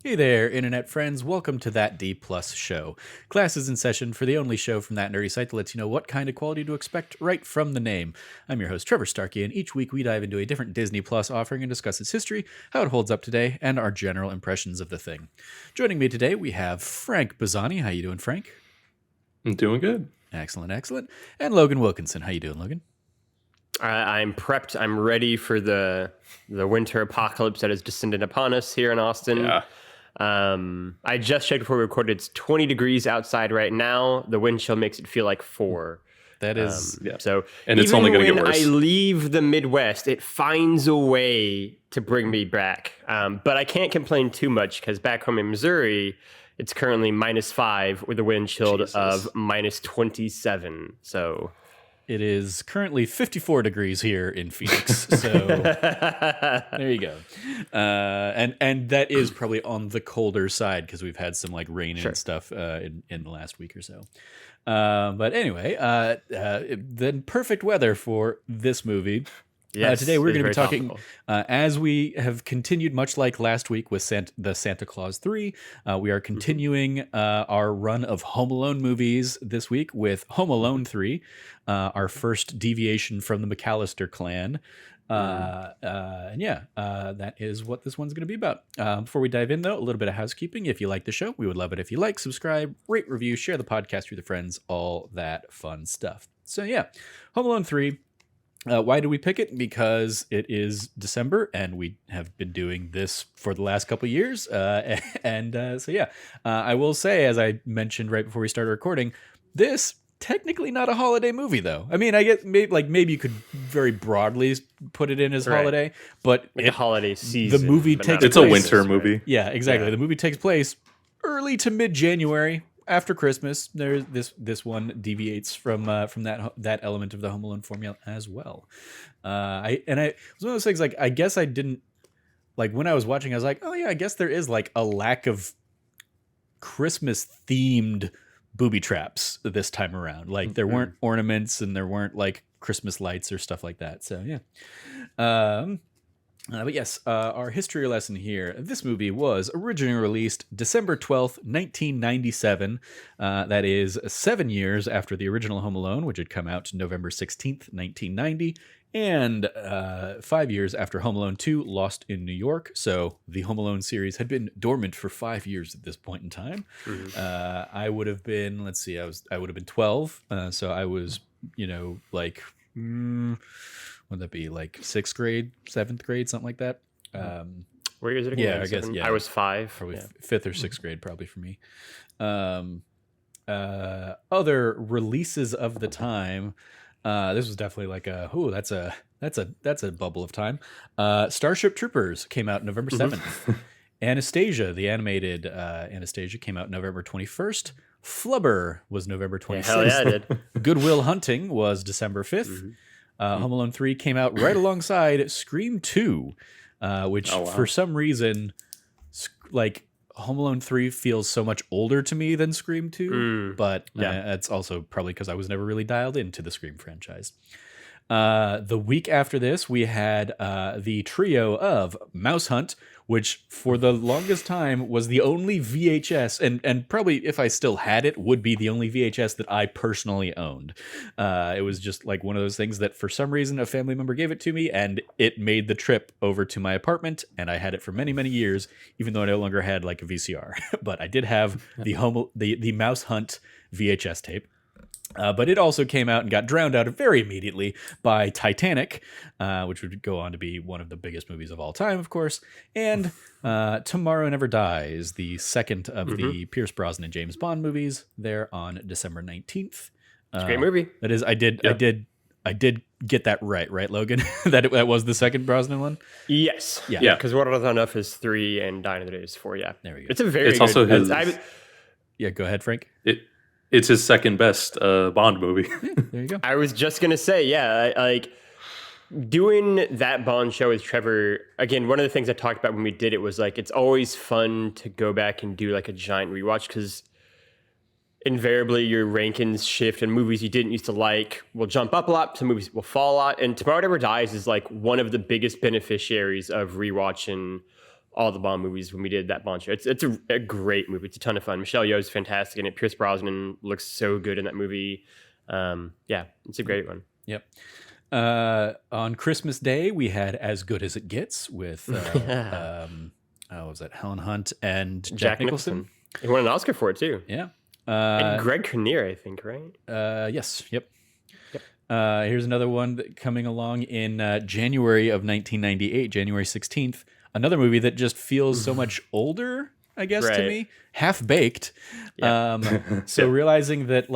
Hey there, internet friends. Welcome to That D Plus Show. Class is in session for the only show from that nerdy site that lets you know what kind of quality to expect right from the name. I'm your host, Trevor Starkey, and each week we dive into a different Disney Plus offering and discuss its history, how it holds up today, and our general impressions of the thing. Joining me today, we have Frank Bazzani. How you doing, Frank? I'm doing good. Excellent, excellent. And Logan Wilkinson. How you doing, Logan? I'm prepped. I'm ready for the winter apocalypse that has descended upon us here in Austin. Yeah. I just checked before we recorded. It's 20 degrees outside right now. The wind chill makes it feel like 4. That is... So And it's only going to get worse. When I leave the Midwest, it finds a way to bring me back. But I can't complain too much because back home in Missouri, it's currently -5 with a wind chill of -27. So... It is currently 54 degrees here in Phoenix, so there you go. And that is probably on the colder side because we've had some like rain and stuff in the last week or so. But anyway, then perfect weather for this movie. Yes, today we're going to be talking, topical. as we have continued much like last week with the Santa Claus 3, we are continuing our run of Home Alone movies this week with Home Alone 3, our first deviation from the McAllister clan. That is what this one's going to be about. Before we dive in, though, a little bit of housekeeping. If you like the show, we would love it if you like, subscribe, rate, review, share the podcast with your friends, all that fun stuff. So yeah, Home Alone 3. Why do we pick it? Because it is December, and we have been doing this for the last couple of years. I will say, as I mentioned right before we started recording, this technically not a holiday movie, though. I mean, I guess maybe you could very broadly put it in as holiday, but like a holiday season. The movie takes It's place, a winter movie. Yeah, exactly. Yeah. The movie takes place early to mid-January. After Christmas, there's this one deviates from that element of the Home Alone formula as well. It was one of those things, like, I guess I didn't, like, when I was watching, I was like, oh yeah, I guess there is like a lack of Christmas themed booby traps this time around. Like there weren't ornaments and there weren't like Christmas lights or stuff like that. So yeah. But yes, our history lesson here. This movie was originally released December 12th, 1997. That is 7 years after the original Home Alone, which had come out November 16th, 1990, and 5 years after Home Alone 2, Lost in New York. So the Home Alone series had been dormant for 5 years at this point in time. I would have been, I would have been 12. So I was, like... would that be like 6th grade, 7th grade, something like that? Where is it again? Yeah, I guess. Yeah, I was 5. Probably 5th or 6th grade, probably for me. Other releases of the time. This was definitely like that's a bubble of time. Starship Troopers came out November 7th. Anastasia, the animated Anastasia, came out November 21st. Flubber was November 26th. Hell yeah, it did. Good Will Hunting was December 5th. Home Alone 3 came out right alongside Scream 2, which for some reason, like Home Alone 3 feels so much older to me than Scream 2, but it's also probably because I was never really dialed into the Scream franchise. The week after this, we had the trio of Mouse Hunt, which for the longest time was the only VHS, and probably if I still had it, would be the only VHS that I personally owned. It was just like one of those things that for some reason a family member gave it to me, and it made the trip over to my apartment, and I had it for many, many years, even though I no longer had like a VCR. But I did have the Mouse Hunt VHS tape. But it also came out and got drowned out very immediately by Titanic, which would go on to be one of the biggest movies of all time, of course. And Tomorrow Never Dies, the second of the Pierce Brosnan James Bond movies, there on December 19th. It's a great movie. That is, I did get that right, Logan? that was the second Brosnan one? Yes. Yeah. Because What Are Enough is 3 and Die Another Day is 4. Yeah. There we go. It's a very It's good... also his... Yeah, go ahead, Frank. It's his second best Bond movie. There you go. I was just going to say, like doing that Bond show with Trevor, again, one of the things I talked about when we did it was like, it's always fun to go back and do like a giant rewatch because invariably your rankings shift and movies you didn't used to like will jump up a lot. Some movies will fall a lot. And Tomorrow Never Dies is like one of the biggest beneficiaries of rewatching all the Bond movies when we did that Bond show. It's a great movie. It's a ton of fun. Michelle Yeoh is fantastic in it. Pierce Brosnan looks so good in that movie. Yeah, it's a great one. Yep. On Christmas Day, we had As Good as It Gets with what was that? Helen Hunt and Jack Nicholson. He won an Oscar for it too. Yeah. And Greg Kinnear, I think, right? Yes. Yep. Here's another one coming along in January of 1998, January 16th. Another movie that just feels so much older, I guess, to me. Half Baked. Yeah. So realizing that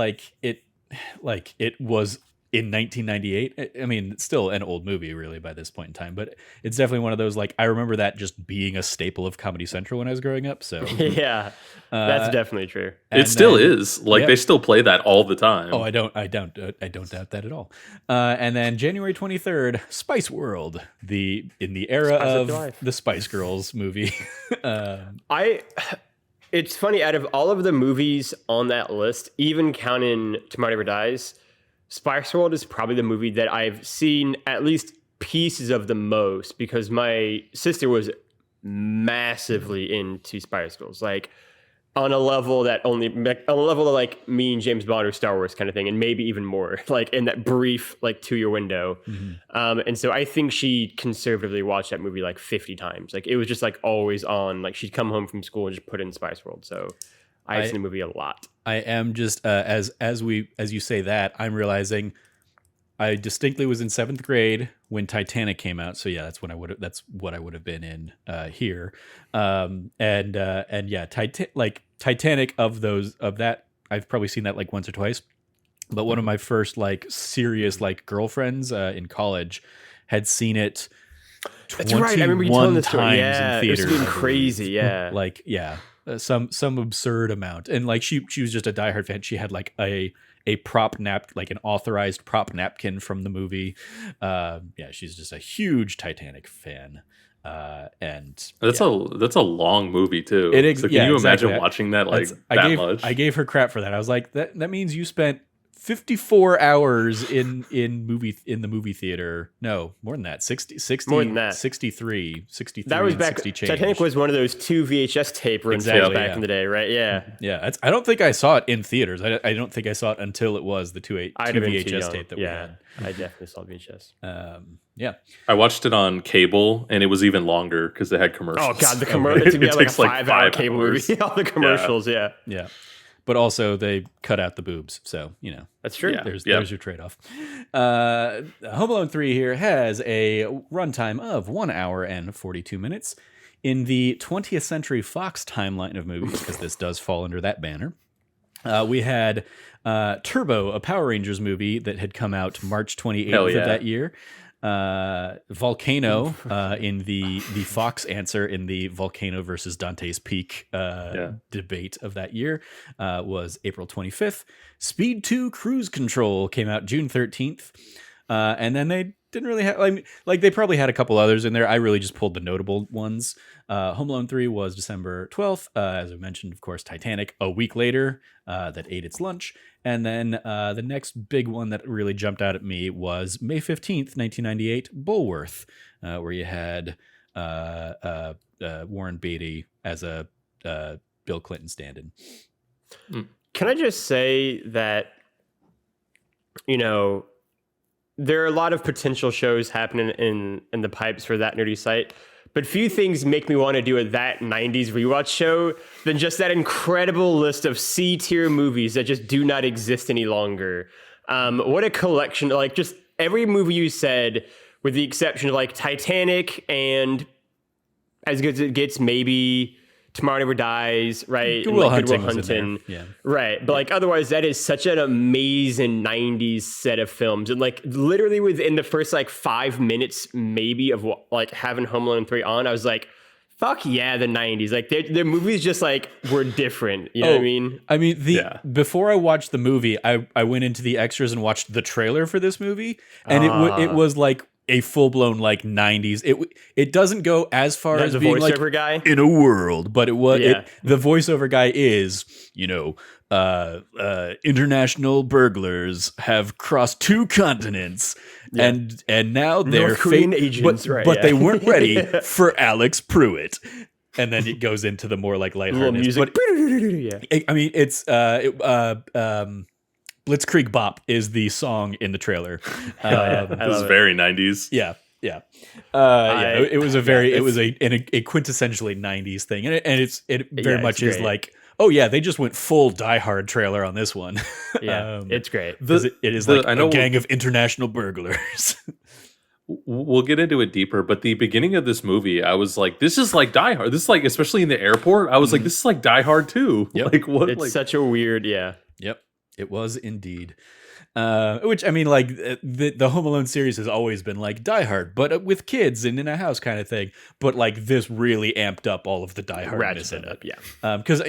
it was in 1998. I mean, it's still an old movie really by this point in time, but it's definitely one of those, I remember that just being a staple of Comedy Central when I was growing up. So yeah, that's definitely true. It still is. They still play that all the time. Oh, I don't doubt that at all. And then January 23rd, Spice World, in the era of the Spice Girls movie. It's funny, out of all of the movies on that list, even counting Tomorrow Never Dies, Spice World is probably the movie that I've seen at least pieces of the most, because my sister was massively into Spice Girls, on a level that me and James Bond or Star Wars kind of thing, and maybe even more, in that brief 2-year window. Mm-hmm. And so I think she conservatively watched that movie 50 times. It was just always on. She'd come home from school and just put in Spice World. So I've seen the movie a lot. I am just as you say that, I'm realizing I distinctly was in 7th grade when Titanic came out. So yeah, that's what I would have been in here. Titanic, of that, I've probably seen that once or twice. But one of my first serious girlfriends in college had seen it 21 right. I remember you telling this story. in theaters. It's been crazy. Yeah. Some absurd amount. And she was just a diehard fan. She had a prop an authorized prop napkin from the movie. She's just a huge Titanic fan. And that's a long movie too. Can you imagine watching that much? I gave her crap for that. I was like, that means you spent 54 hours in the movie theater. No, more than that. 60 more than that. 63. That was back. Titanic was one of those 2 VHS tape runs back in the day, right? Yeah. Yeah. I don't think I saw it in theaters. I don't think I saw it until it was the 2 VHS tape that we had. I definitely saw VHS. I watched it on cable, and it was even longer because it had commercials. Oh God, the commercials! It takes a 5-hour cable movie. All the commercials, yeah. But also they cut out the boobs, so that's true. There's your trade-off. Home Alone 3 here has a runtime of 1 hour and 42 minutes. In the 20th Century Fox timeline of movies, because this does fall under that banner, we had Turbo, a Power Rangers movie that had come out March 28th of that year. Volcano in the Fox answer in the Volcano versus Dante's Peak debate of that year was April 25th. Speed 2 Cruise Control came out June 13th. And then they didn't really have, they probably had a couple others in there. I really just pulled the notable ones. Home Alone 3 was December 12th. As I mentioned, of course, Titanic a week later that ate its lunch. And then the next big one that really jumped out at me was May 15th, 1998, Bulworth, where you had Warren Beatty as a Bill Clinton stand-in. Can I just say that, there are a lot of potential shows happening in the pipes for That Nerdy Site, but few things make me want to do a That 90s rewatch show than just that incredible list of C-tier movies that just do not exist any longer. What a collection. Just every movie you said, with the exception of Titanic and As Good as It Gets, maybe Tomorrow Never Dies, right? Good Will Hunting. Yeah. Right. But otherwise, that is such an amazing 90s set of films. And literally within the first 5 minutes maybe of having Home Alone 3 on, I was like, fuck yeah, the 90s. Their movies just were different. You know what I mean? I mean, before I watched the movie, I went into the extras and watched the trailer for this movie. And it was a full-blown 90s. It doesn't go as far as being voiceover guy in a world, but the voiceover guy is, international burglars have crossed 2 continents. and now they're North Korean agents, but they weren't ready for Alex Pruitt. And then it goes into the more like lighthearted music. But, I mean, it's Blitzkrieg Bop is the song in the trailer. It was very 90s. Yeah. It was a quintessentially 90s thing, and it very much is like, oh yeah, they just went full Die Hard trailer on this one. It's great. It is like a gang of international burglars. We'll get into it deeper, but the beginning of this movie, I was like, this is like Die Hard. This is like, especially in the airport, I was like, this is like Die Hard 2. Yep. Like, what? It's such a weird, Yep, it was indeed. Which, I mean, like, the Home Alone series has always been like Die Hard, but with kids and in a house kind of thing. But, like, this really amped up all of the Die Hardness in it. Yeah. Because,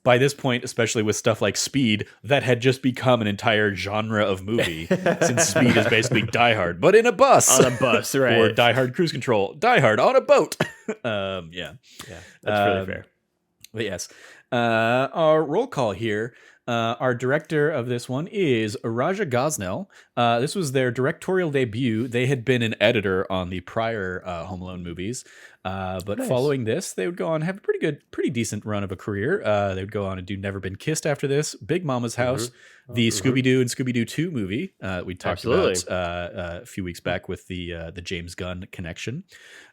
by this point, especially with stuff like Speed, that had just become an entire genre of movie, since Speed is basically Die Hard, but in a bus. On a bus, right. Or Die Hard Cruise Control. Die Hard on a boat. Yeah, that's really fair. But yes. Our roll call here. Our director of this one is Raja Gosnell. This was their directorial debut. They had been an editor on the prior Home Alone movies. But following this, they would go on and have a pretty decent run of a career. They would go on and do Never Been Kissed after this, Big Mama's House, the Scooby-Doo and Scooby-Doo 2 movie we talked about a few weeks back with the James Gunn connection.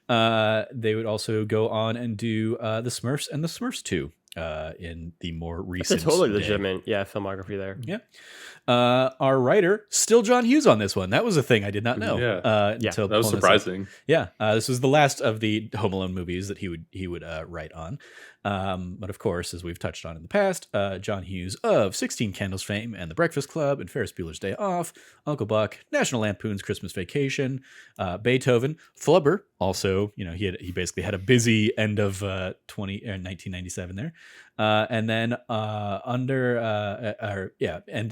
They would also go on and do The Smurfs and The Smurfs 2. In the more recent, that's a totally legitimate, filmography there. Yeah, our writer still John Hughes on this one. That was a thing I did not know. Until that was surprising. This was the last of the Home Alone movies that he would write on. But of course, as we've touched on in the past, John Hughes of 16 Candles fame and The Breakfast Club and Ferris Bueller's Day Off, Uncle Buck, National Lampoon's Christmas Vacation, Beethoven, Flubber. Also, he basically had a busy end of 1997 there, and then and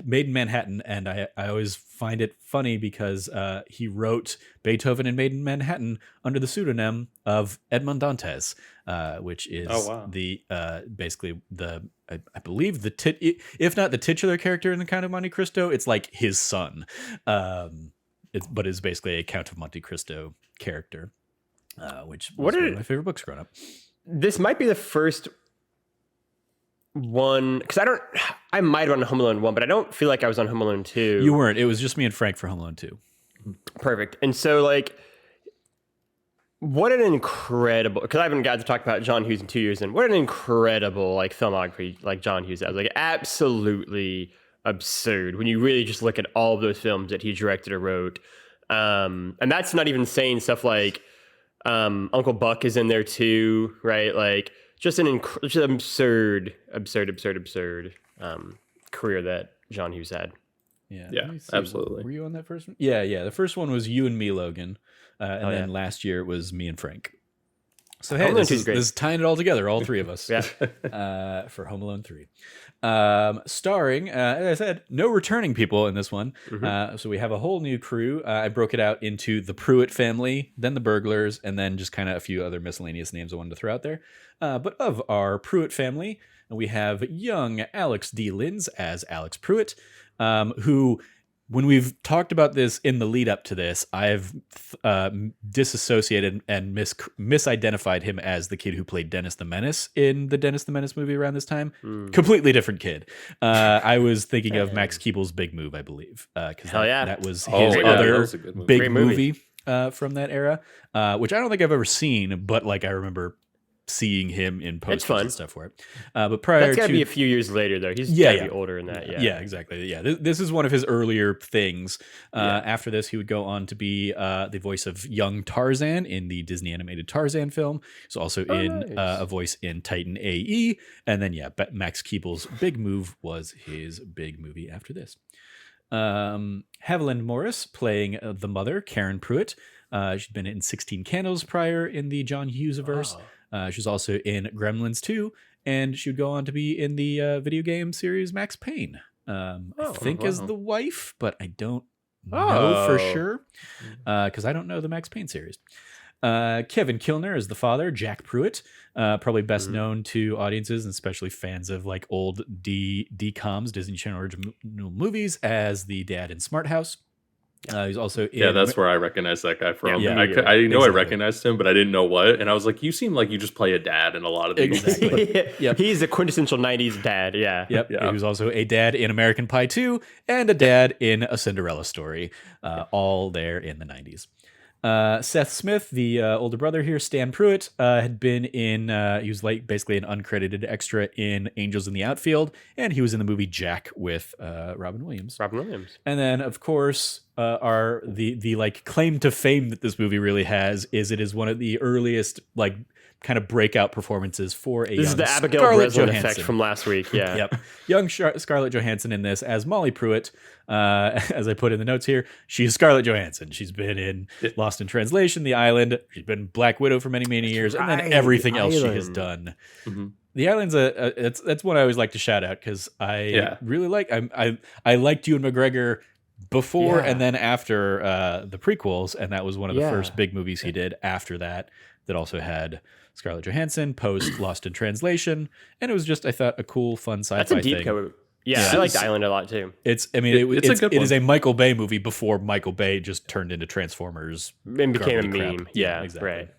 Made in Manhattan. And I always find it funny because he wrote Beethoven and Made in Manhattan under the pseudonym of Edmond Dantes, which is basically I believe if not the titular character in the Count of Monte Cristo, it's like his son, but is basically a Count of Monte Cristo character, which was one of my favorite books growing up. This might be the first one, because I might have on Home Alone 1, but I don't feel like I was on Home Alone 2. You weren't. It was just me and Frank for Home Alone 2. Perfect. And so, like, what an incredible, because I haven't got to talk about John Hughes in 2 years, and what an incredible, like, filmography like John Hughes has. Like, absolutely absurd when you really just look at all of those films that he directed or wrote. And that's not even saying stuff like Uncle Buck is in there too, right? Like, just an absurd career that John Hughes had. Yeah, absolutely. Were you on that first one? Yeah. The first one was You and Me, Logan. And then last year it was me and Frank. So hey, this is tying it all together, all three of us. For Home Alone 3. Starring, as I said, no returning people in this one. So we have a whole new crew. I broke it out into the Pruitt family, then the burglars, and then just kind of a few other miscellaneous names I wanted to throw out there. But of our Pruitt family, we have young Alex D. Linz as Alex Pruitt, who, when we've talked about this in the lead up to this, I've disassociated and misidentified him as the kid who played Dennis the Menace in the Dennis the Menace movie around this time. Completely different kid. I was thinking of Max Keeble's Big Move, I believe, because that was his other big movie from that era, which I don't think I've ever seen, but like I remember seeing him in posters and stuff for it. But prior that's got to be a few years later, though. He's got to be older than that. Yeah, exactly. Yeah, this is one of his earlier things. After this, he would go on to be the voice of young Tarzan in the Disney animated Tarzan film. He's also a voice in Titan AE. And then, Max Keeble's Big Move was his big movie after this. Haviland Morris playing the mother, Karen Pruitt. She'd been in 16 Candles prior in the John Hughes-verse. She was also in Gremlins 2, and she would go on to be in the video game series Max Payne. I think as the wife, but I don't know for sure, because I don't know the Max Payne series. Kevin Kilner is the father, Jack Pruitt, probably best known to audiences and especially fans of like old DComs, Disney Channel original movies, as the dad in Smart House. He's also in... that's where I recognize that guy from. Yeah, I know exactly. I recognized him, but I didn't know what. And I was like, you seem like you just play a dad in a lot of these. Exactly. Yep. He's the quintessential 90s dad. Yeah. Yep. Yeah. He was also a dad in American Pie 2 and a dad in A Cinderella Story, all there in the 90s. Seth Smith, the older brother here, Stan Pruitt, had been in, he was like basically an uncredited extra in Angels in the Outfield, and he was in the movie Jack with Robin Williams. And then, of course, the like claim to fame that this movie really has is it is one of the earliest like kind of breakout performances for a young This is the Abigail Scarlett Breslin Johansson effect from last week. Yeah. Yep. Young Scarlett Johansson in this as Molly Pruitt. As I put in the notes here, she's Scarlett Johansson. She's been in Lost in Translation, The Island. She's been Black Widow for many, many years, and then everything else she has done. Mm-hmm. The Island's that's one I always like to shout out because I really like. I liked Ewan McGregor before and then after the prequels, and that was one of the first big movies he did after that also had Scarlett Johansson post Lost in Translation, and it was just, I thought, a cool, fun sci-fi That's a deep thing. cut. Yeah, I like The Island a lot too. It's a good one. It is a Michael Bay movie before Michael Bay just turned into Transformers and became a meme. Crap. Yeah, exactly. right.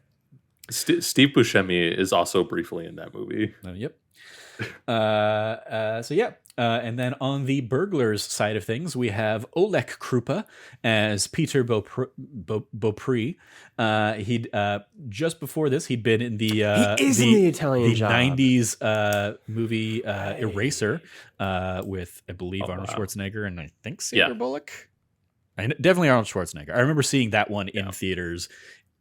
Steve Buscemi is also briefly in that movie. Yep. And then on the burglars side of things, we have Oleg Krupa as Peter Beaupre. He'd just before this, he'd been in the Italian Job 90s movie Eraser with, I believe, Arnold Schwarzenegger and I think Sandra Bullock. Definitely Arnold Schwarzenegger. I remember seeing that one in theaters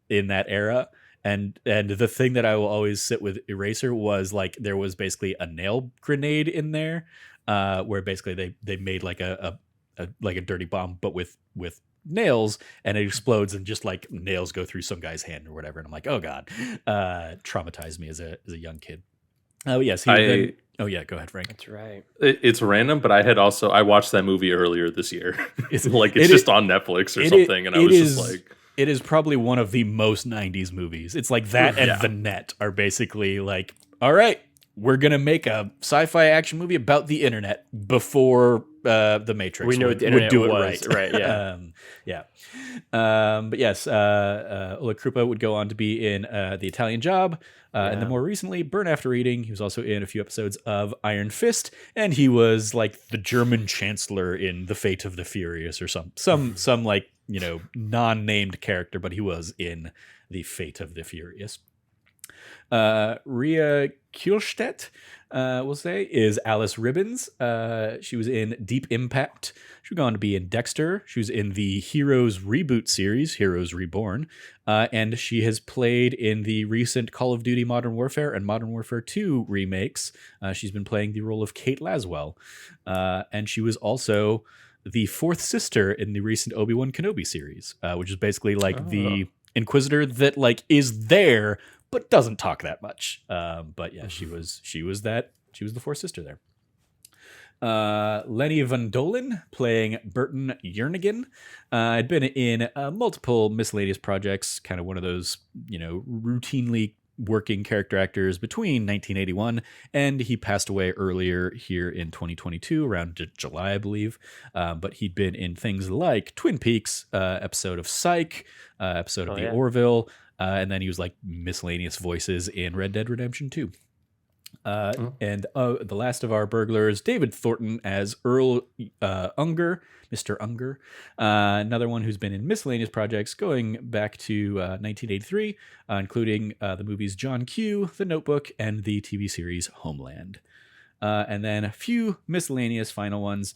in that era. And the thing that I will always sit with Eraser was like there was basically a nail grenade in there, where basically they made like a dirty bomb, but with nails, and it explodes and just like nails go through some guy's hand or whatever. And I'm like, oh god, traumatized me as a young kid. Oh yes, go ahead, Frank. That's right. It's random, but I watched that movie earlier this year. It's just on Netflix or something, and I was just like. It is probably one of the most 90s movies. It's like that and The Net are basically like, all right, we're going to make a sci-fi action movie about the internet before The Matrix. We know what the internet do it was. Right, yeah. But yes, Oleg Krupa would go on to be in The Italian Job. And then more recently, Burn After Reading. He was also in a few episodes of Iron Fist, and he was like the German chancellor in The Fate of the Furious or some like, non-named character, but he was in The Fate of the Furious. Rhea Kielstedt, we'll say, is Alice Ribbons. She was in Deep Impact. She was going to be in Dexter. She was in the Heroes reboot series, Heroes Reborn. And she has played in the recent Call of Duty Modern Warfare and Modern Warfare 2 remakes. She's been playing the role of Kate Laswell. And she was also the fourth sister in the recent Obi-Wan Kenobi series, which is basically like the Inquisitor that like is there, but doesn't talk that much. But yeah, she was the fourth sister there. Lenny Van Dolen playing Burton Jernigan. Had been in multiple miscellaneous projects, kind of one of those, routinely working character actors between 1981 and he passed away earlier here in 2022 around July, I believe. But he'd been in things like Twin Peaks, episode of Psych, episode of The Orville, and then he was like miscellaneous voices in Red Dead Redemption 2. And the last of our burglars, David Thornton as Earl Unger, Mr. Unger, another one who's been in miscellaneous projects going back to 1983, including the movies John Q, The Notebook, and the TV series Homeland. And then a few miscellaneous final ones,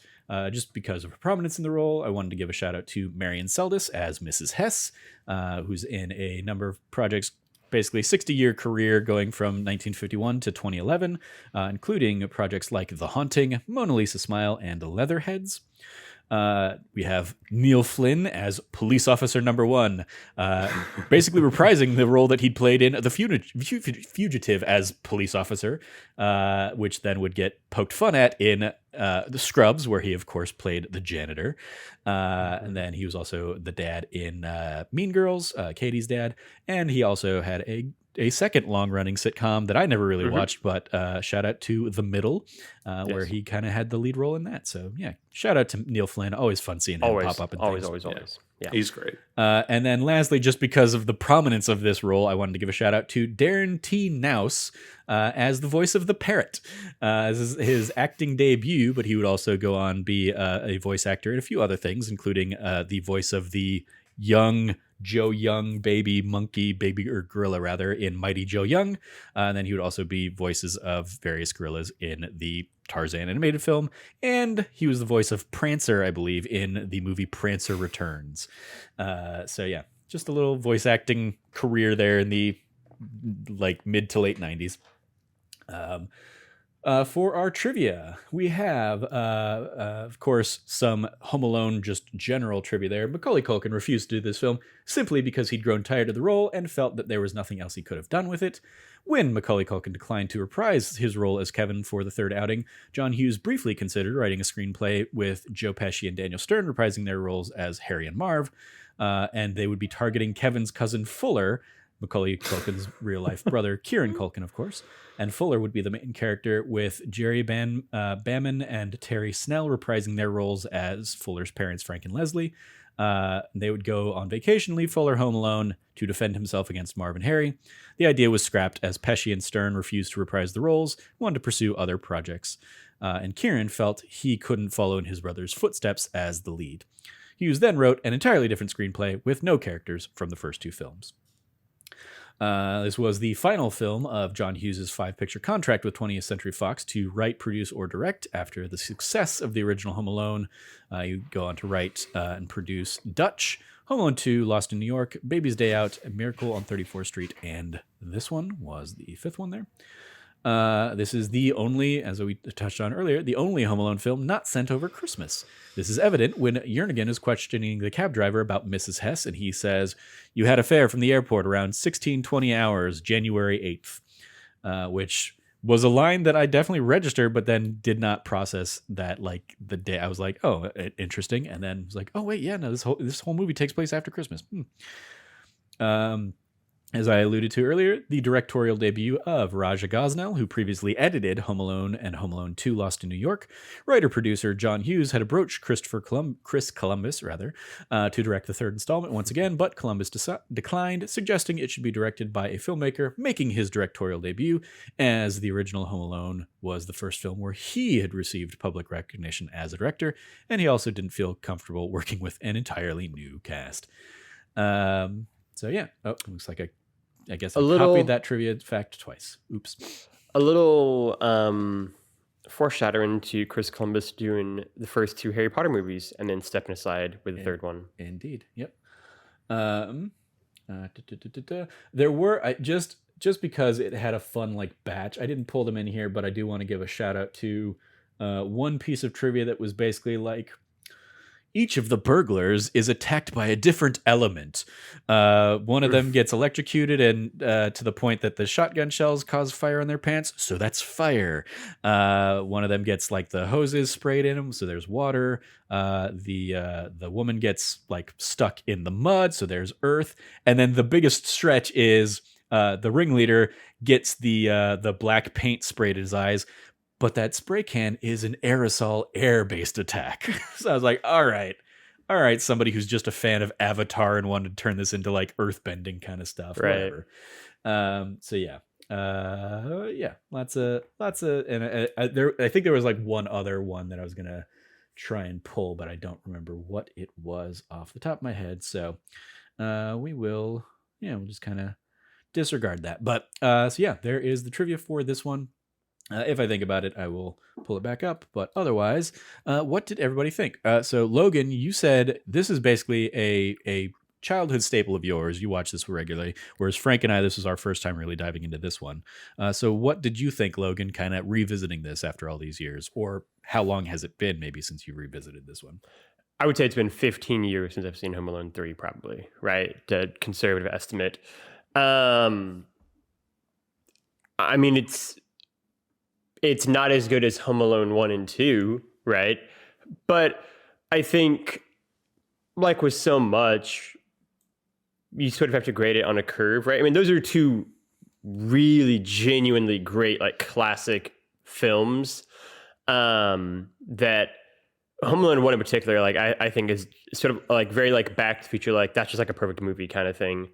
just because of her prominence in the role. I wanted to give a shout out to Marion Seldes as Mrs. Hess, who's in a number of projects, basically 60-year career going from 1951 to 2011, including projects like The Haunting, Mona Lisa Smile, and Leatherheads. We have Neil Flynn as Police Officer Number 1, basically reprising the role that he'd played in The Fugitive as police officer, which then would get poked fun at in The Scrubs, where he, of course, played the janitor. And then he was also the dad in Mean Girls, Katie's dad, and he also had a a second long-running sitcom that I never really watched, but shout out to The Middle, where he kind of had the lead role in that. So yeah, shout out to Neil Flynn. Always fun seeing him pop up in things. Always. Yeah, he's great. And then lastly, just because of the prominence of this role, I wanted to give a shout out to Darren T. Nouse as the voice of the parrot. This is his acting debut, but he would also go on be a voice actor in a few other things, including the voice of the young Joe Young baby or gorilla rather, in Mighty Joe Young. And then he would also be voices of various gorillas in the Tarzan animated film. And he was the voice of Prancer, I believe, in the movie Prancer Returns. So yeah, just a little voice acting career there in the like mid to late 90s. For our trivia, we have, of course, some Home Alone just general trivia there. Macaulay Culkin refused to do this film simply because he'd grown tired of the role and felt that there was nothing else he could have done with it. When Macaulay Culkin declined to reprise his role as Kevin for the third outing, John Hughes briefly considered writing a screenplay with Joe Pesci and Daniel Stern reprising their roles as Harry and Marv, and they would be targeting Kevin's cousin Fuller, Macaulay Culkin's real-life brother, Kieran Culkin, of course, and Fuller would be the main character, with Jerry Baman and Terry Snell reprising their roles as Fuller's parents, Frank and Leslie. They would go on vacation, leave Fuller home alone to defend himself against Marv and Harry. The idea was scrapped as Pesci and Stern refused to reprise the roles, wanted to pursue other projects, and Kieran felt he couldn't follow in his brother's footsteps as the lead. Hughes then wrote an entirely different screenplay with no characters from the first two films. This was the final film of John Hughes' 5-picture contract with 20th Century Fox to write, produce, or direct. After the success of the original Home Alone, he would go on to write and produce Dutch, Home Alone 2, Lost in New York, Baby's Day Out, A Miracle on 34th Street, and this one was the 5th one there. This is the only, as we touched on earlier, the only Home Alone film not sent over Christmas. This is evident when Jernigan is questioning the cab driver about Mrs. Hess, and he says, "You had a fare from the airport around 16:20 hours, January 8th," which was a line that I definitely registered, but then did not process that like the day. I was like, oh, interesting. And then was like, oh, wait, yeah, no, this whole movie takes place after Christmas. As I alluded to earlier, the directorial debut of Raja Gosnell, who previously edited Home Alone and Home Alone 2 Lost in New York. Writer-producer John Hughes had approached Chris Columbus to direct the third installment once again, but Columbus declined, suggesting it should be directed by a filmmaker, making his directorial debut, as the original Home Alone was the first film where he had received public recognition as a director, and he also didn't feel comfortable working with an entirely new cast. So yeah, looks like I guess I copied that trivia fact twice. Oops. A little foreshadowing to Chris Columbus doing the first two Harry Potter movies and then stepping aside with the third one. Indeed. Yep. There were just because it had a fun like batch. I didn't pull them in here, but I do want to give a shout out to one piece of trivia that was basically like, each of the burglars is attacked by a different element. One of them gets electrocuted and to the point that the shotgun shells cause fire on their pants, so that's fire. One of them gets like the hoses sprayed in them, so there's water. The woman gets like stuck in the mud, so there's earth. And then the biggest stretch is the ringleader gets the black paint sprayed in his eyes. But that spray can is an aerosol air-based attack. So I was like, all right, somebody who's just a fan of Avatar and wanted to turn this into like earthbending kind of stuff. Right. Whatever. So yeah. Lots of, and I think there was like one other one that I was going to try and pull, but I don't remember what it was off the top of my head. So we'll just kind of disregard that. But so yeah, there is the trivia for this one. If I think about it, I will pull it back up. But otherwise, what did everybody think? So Logan, you said this is basically a childhood staple of yours. You watch this regularly, whereas Frank and I, this was our first time really diving into this one. So what did you think, Logan, kind of revisiting this after all these years? Or how long has it been maybe since you revisited this one? I would say it's been 15 years since I've seen Home Alone 3, probably, right? The conservative estimate. I mean, it's not as good as Home Alone 1 and 2, right? But I think, like with so much, you sort of have to grade it on a curve, right? I mean, those are two really genuinely great, like classic films, that Home Alone 1 in particular, like I think is sort of like very like Back to the Future, like that's just like a perfect movie kind of thing.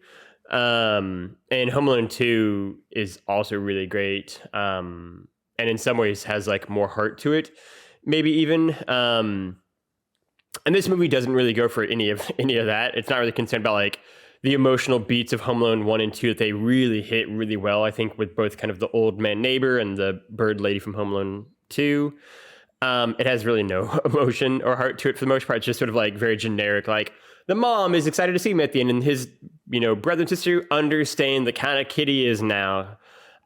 And Home Alone 2 is also really great. And in some ways has like more heart to it, maybe even. And this movie doesn't really go for any of that. It's not really concerned about like the emotional beats of Home Alone 1 and 2 that they really hit really well, I think, with both kind of the old man neighbor and the bird lady from Home Alone 2. It has really no emotion or heart to it for the most part. It's just sort of like very generic, like the mom is excited to see him at the end, and his, brother and sister understand the kind of kid he is now.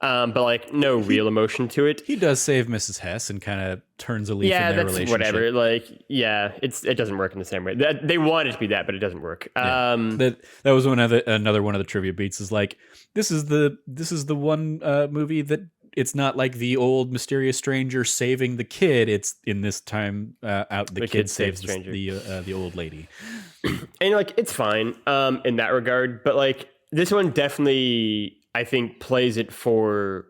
But like no real emotion to it. He does save Mrs. Hess and kind of turns a leaf in their relationship. Whatever. Like, yeah, it doesn't work in the same way. They want it to be that, but it doesn't work. Yeah. That was another one of the trivia beats is like, this is the one movie that it's not like the old mysterious stranger saving the kid. It's in this time out the kid saves the old lady. And like it's fine in that regard, but like this one definitely, I think, plays it for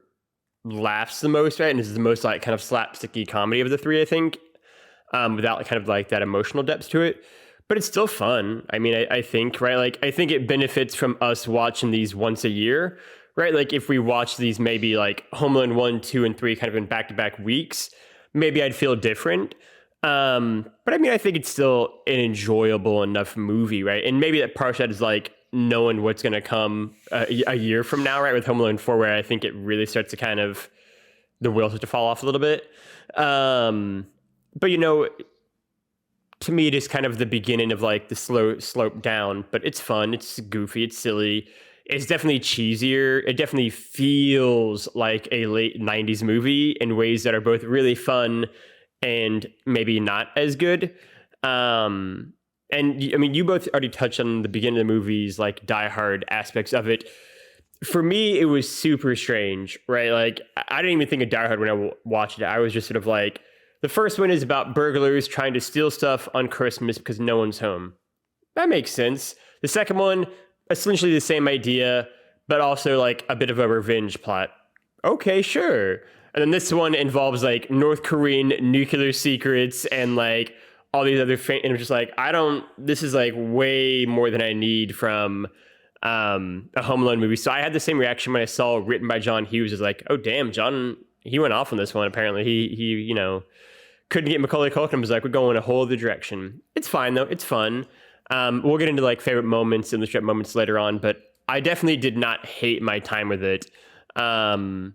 laughs the most, right? And this is the most like kind of slapsticky comedy of the three, I think, without kind of like that emotional depth to it. But it's still fun. I mean, I think, right? Like, I think it benefits from us watching these once a year, right? Like, if we watch these maybe like Home Alone 1, 2, and 3 kind of in back-to-back weeks, maybe I'd feel different. But I mean, I think it's still an enjoyable enough movie, right? And maybe that part of that is like knowing what's going to come a year from now, right? With Home Alone 4, where I think it really starts to kind of, the wheels start to fall off a little bit. But, to me, it is kind of the beginning of like the slow slope down, but it's fun. It's goofy. It's silly. It's definitely cheesier. It definitely feels like a late 90s movie in ways that are both really fun and maybe not as good. And I mean, you both already touched on the beginning of the movies, like Die Hard aspects of it. For me, it was super strange, right? Like, I didn't even think of Die Hard when I watched it. I was just sort of like, the first one is about burglars trying to steal stuff on Christmas because no one's home. That makes sense. The second one, essentially the same idea, but also like a bit of a revenge plot. Okay, sure. And then this one involves like North Korean nuclear secrets and like all these other and I'm just like, this is like way more than I need from a Home Alone movie. So I had the same reaction when I saw Written by John Hughes. Is like, oh damn, John, he went off on this one. Apparently he couldn't get Macaulay Culkin. Was like, we're going a whole other direction. It's fine though. It's fun. We'll get into like favorite moments and the trip moments later on, but I definitely did not hate my time with it. And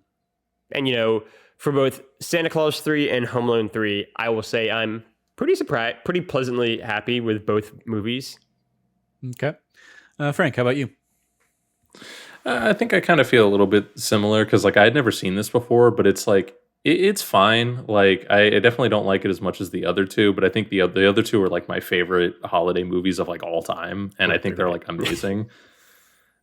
for both Santa Claus 3 and Home Alone 3, I will say I'm pretty surprised, pretty pleasantly happy with both movies. Okay. Frank, how about you? I think I kind of feel a little bit similar because like I had never seen this before, but it's like, it's fine. Like I definitely don't like it as much as the other two, but I think the other two are like my favorite holiday movies of like all time. And I think they're like amazing.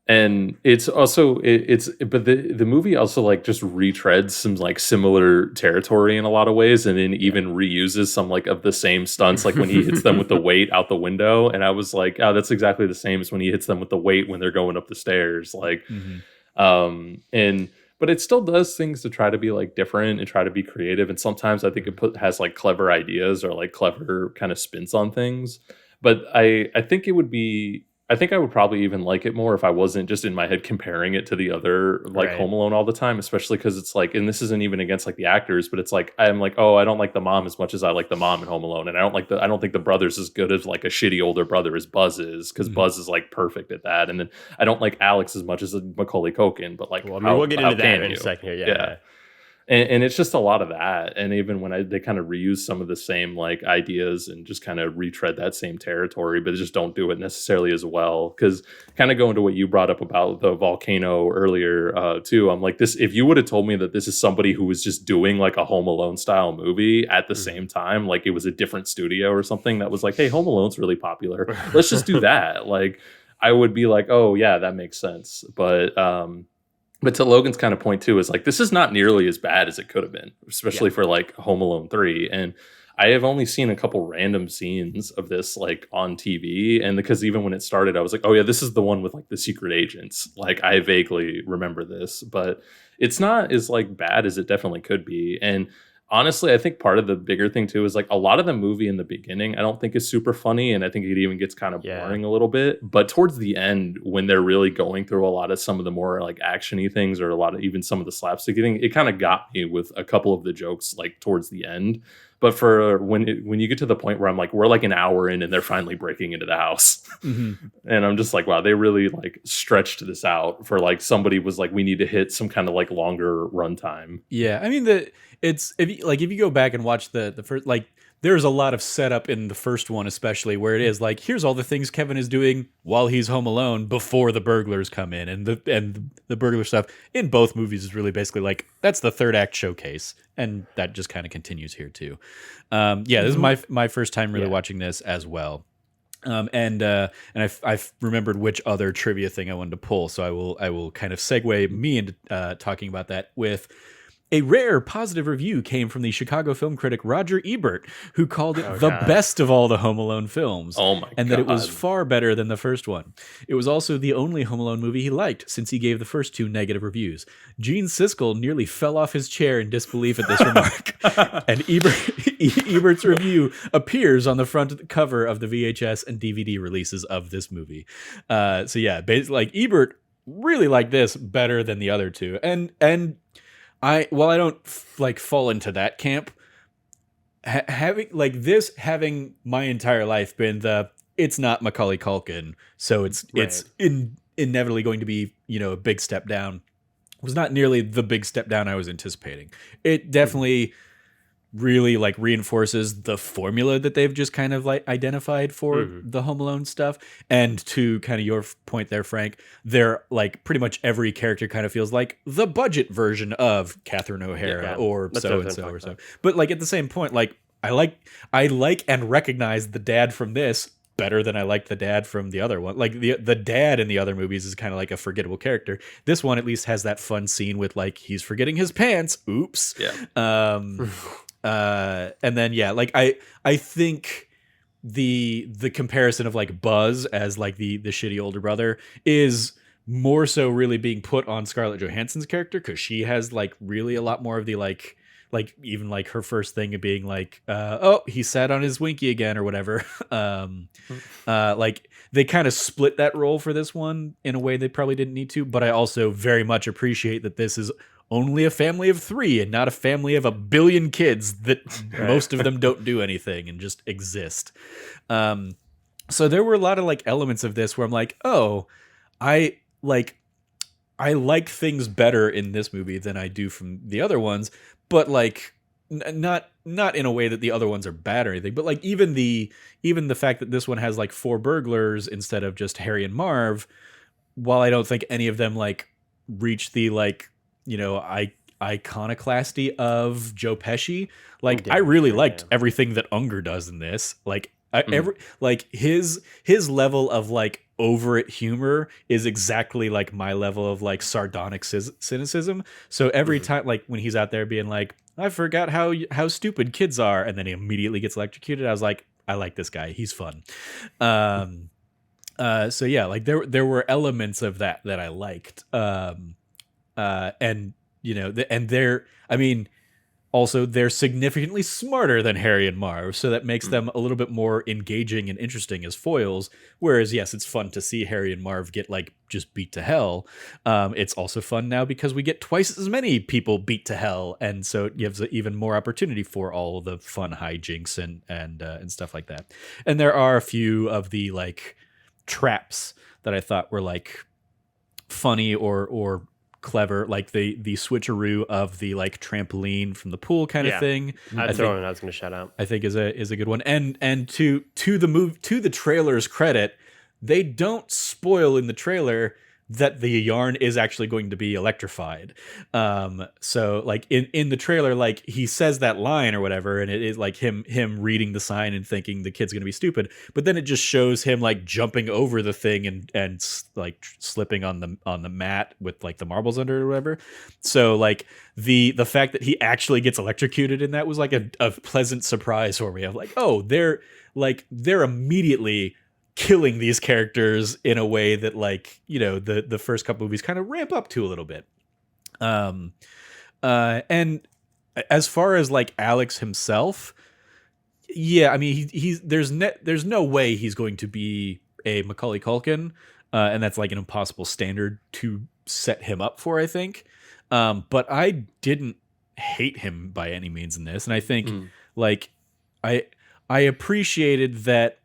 And it's also but the movie also like just retreads some like similar territory in a lot of ways, and then even reuses some like of the same stunts, like when he hits them with the weight out the window. And I was like, oh, that's exactly the same as when he hits them with the weight when they're going up the stairs. Like, but it still does things to try to be like different and try to be creative. And sometimes I think it has like clever ideas or like clever kind of spins on things. But I think I would probably even like it more if I wasn't just in my head comparing it to the other like Home Alone all the time, especially because it's like, and this isn't even against like the actors, but it's like, I'm like, oh, I don't like the mom as much as I like the mom in Home Alone. And I don't think the brother's as good as like a shitty older brother as Buzz is, because Buzz is like perfect at that. And then I don't like Alex as much as Macaulay Culkin, but like, we'll get into that in a second here. Yeah. And it's just a lot of that. And even when they kind of reuse some of the same like ideas and just kind of retread that same territory, but just don't do it necessarily as well. Because kind of going to what you brought up about the volcano earlier too, I'm like, this, if you would have told me that this is somebody who was just doing like a Home Alone style movie at the same time, like it was a different studio or something that was like, hey, Home Alone's really popular, let's just do that. Like I would be like, oh yeah, that makes sense. But to Logan's kind of point too, is like, this is not nearly as bad as it could have been, especially for like Home Alone 3. And I have only seen a couple random scenes of this like on TV, and because even when it started, I was like, oh yeah, this is the one with like the secret agents. Like I vaguely remember this, but it's not as like bad as it definitely could be. And honestly, I think part of the bigger thing too is like a lot of the movie in the beginning, I don't think is super funny, and I think it even gets kind of boring a little bit. But towards the end, when they're really going through a lot of some of the more like actiony things, or a lot of even some of the slapstick thing, it kind of got me with a couple of the jokes like towards the end. But for when you get to the point where I'm like, we're like an hour in and they're finally breaking into the house, and I'm just like, wow, they really like stretched this out for like somebody was like, we need to hit some kind of like longer runtime. Yeah, I mean if you go back and watch the first, like there's a lot of setup in the first one, especially where it is like, here's all the things Kevin is doing while he's home alone before the burglars come in, and the burglar stuff in both movies is really basically like that's the third act showcase, and that just kind of continues here too. This is my first time really watching this as well. And I've remembered which other trivia thing I wanted to pull, so I will kind of segue me into talking about that with a rare positive review came from the Chicago film critic Roger Ebert, who called it the best of all the Home Alone films. Oh my God. And that it was far better than the first one. It was also the only Home Alone movie he liked, since he gave the first two negative reviews. Gene Siskel nearly fell off his chair in disbelief at this remark. And Ebert's review appears on the front cover of the VHS and DVD releases of this movie. Basically, like Ebert really liked this better than the other two. And I don't like fall into that camp, having my entire life been it's not Macaulay Culkin, so it's inevitably going to be, a big step down. It was not nearly the big step down I was anticipating. It definitely really like reinforces the formula that they've just kind of like identified for the Home Alone stuff. And to kind of your point there, Frank, they're like pretty much every character kind of feels like the budget version of Catherine O'Hara or so-and-so or so. But like at the same point, like I like and recognize the dad from this better than I like the dad from the other one. Like the dad in the other movies is kind of like a forgettable character. This one at least has that fun scene with like he's forgetting his pants. Oops. Yeah. And then I think the comparison of like Buzz as like the shitty older brother is more so really being put on Scarlett Johansson's character, because she has like really a lot more of the like even like her first thing of being like he sat on his Winky again or whatever. Like they kind of split that role for this one in a way they probably didn't need to, but I also very much appreciate that this is only a family of 3 and not a family of 1 billion kids that most of them don't do anything and just exist. So there were a lot of like elements of this where I'm like, oh, I like things better in this movie than I do from the other ones, but like not in a way that the other ones are bad or anything, but like even the fact that this one has like 4 burglars instead of just Harry and Marv, while I don't think any of them like reach the like, iconoclasty of Joe Pesci. Like I really liked everything that Unger does in this. Like his level of like over it humor is exactly like my level of like sardonic cynicism. So every time, like when he's out there being like, I forgot how stupid kids are, and then he immediately gets electrocuted, I was like, I like this guy. He's fun. Like there were elements of that I liked. Also they're significantly smarter than Harry and Marv, so that makes them a little bit more engaging and interesting as foils. Whereas, yes, it's fun to see Harry and Marv get like just beat to hell. It's also fun now because we get twice as many people beat to hell, and so it gives even more opportunity for all the fun hijinks and stuff like that. And there are a few of the like traps that I thought were like funny or clever, like the switcheroo of the like trampoline from the pool kind of thing. That's the one I was going to shout out. I think is a good one. And to the trailer's credit, they don't spoil in the trailer that the yarn is actually going to be electrified. So like in the trailer, like he says that line or whatever, and it is like him reading the sign and thinking the kid's gonna be stupid, but then it just shows him like jumping over the thing and like slipping on the mat with like the marbles under it or whatever. So like the fact that he actually gets electrocuted in that was like a pleasant surprise for me. I'm like, oh, they're immediately killing these characters in a way that, like, you know, the first couple movies kind of ramp up to a little bit. And as far as like Alex himself, yeah, I mean, he's there's no way he's going to be a Macaulay Culkin, and that's like an impossible standard to set him up for, I think. But I didn't hate him by any means in this, and I think like I appreciated that.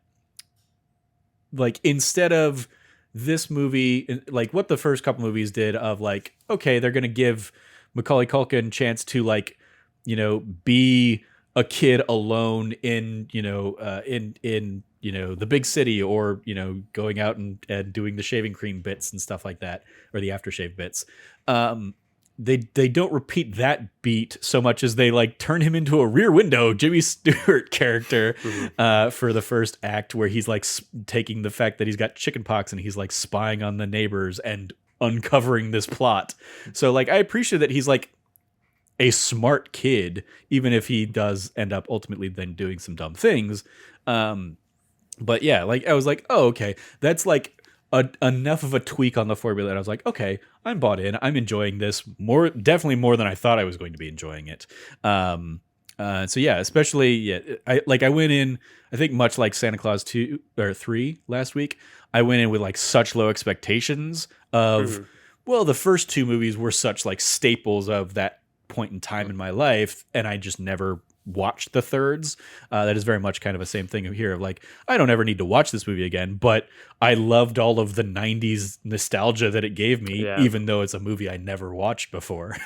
Like, instead of this movie, like what the first couple movies did of like, okay, they're going to give Macaulay Culkin a chance to, like, you know, be a kid alone in, you know, in you know, the big city, or, you know, going out and doing the shaving cream bits and stuff like that, or the aftershave bits. They don't repeat that beat so much as they like turn him into a Rear Window Jimmy Stewart character for the first act, where he's like taking the fact that he's got chickenpox and he's like spying on the neighbors and uncovering this plot. So like I appreciate that he's like a smart kid, even if he does end up ultimately then doing some dumb things. But yeah, like I was like, oh, okay, that's like enough of a tweak on the formula that I was like, okay, I'm bought in. I'm enjoying this definitely more than I thought I was going to be enjoying it. So yeah, especially I went in, I think much like Santa Claus 2 or 3 last week, I went in with like such low expectations of, well, the first two movies were such like staples of that point in time in my life, and I just never watched the thirds. That is very much kind of a same thing here of like, I don't ever need to watch this movie again, but I loved all of the 90s nostalgia that it gave me, even though it's a movie I never watched before.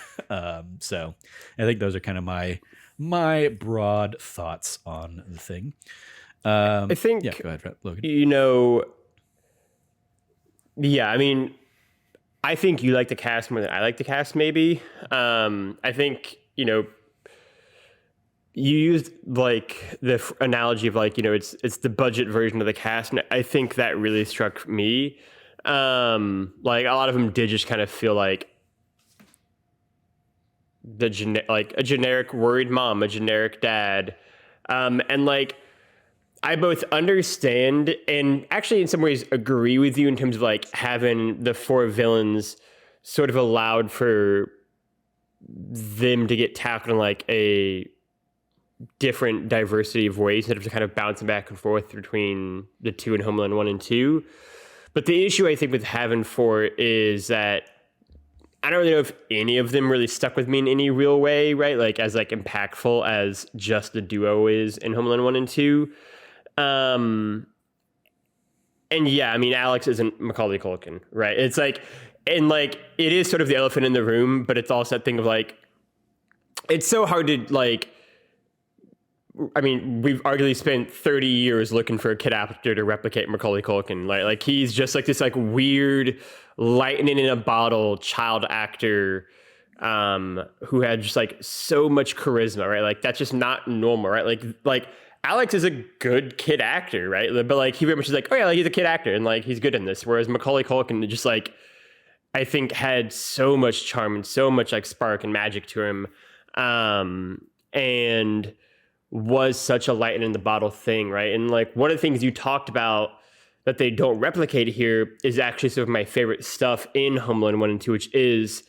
So I think those are kind of my broad thoughts on the thing. I think, go ahead, Logan. You know, yeah, I mean, I think you like the cast more than I like the cast, maybe. I think, you know, you used like the analogy of like, you know, it's the budget version of the cast, and I think that really struck me. Like a lot of them did just kind of feel like like a generic worried mom, a generic dad, and like I both understand and actually in some ways agree with you in terms of like having the 4 villains sort of allowed for them to get tackled in like a different diversity of ways instead of kind of bouncing back and forth between the 2 and Home Alone 1 and 2. But the issue I think with having 4 is that I don't really know if any of them really stuck with me in any real way, right? Like as like impactful as just the duo is in Home Alone 1 and 2. And yeah, I mean, Alex isn't Macaulay Culkin, right? It's like, and like, it is sort of the elephant in the room, but it's also that thing of like, it's so hard to like, I mean, we've arguably spent 30 years looking for a kid actor to replicate Macaulay Culkin. Like he's just like this like weird lightning in a bottle child actor who had just like so much charisma, right? Like that's just not normal, right? Like Alex is a good kid actor, right? But like he very much is like, oh yeah, like he's a kid actor and like he's good in this. Whereas Macaulay Culkin just like, I think had so much charm and so much like spark and magic to him. And was such a lightning in the bottle thing, right? And like one of the things you talked about that they don't replicate here is actually some of my favorite stuff in Home Alone 1 and 2, which is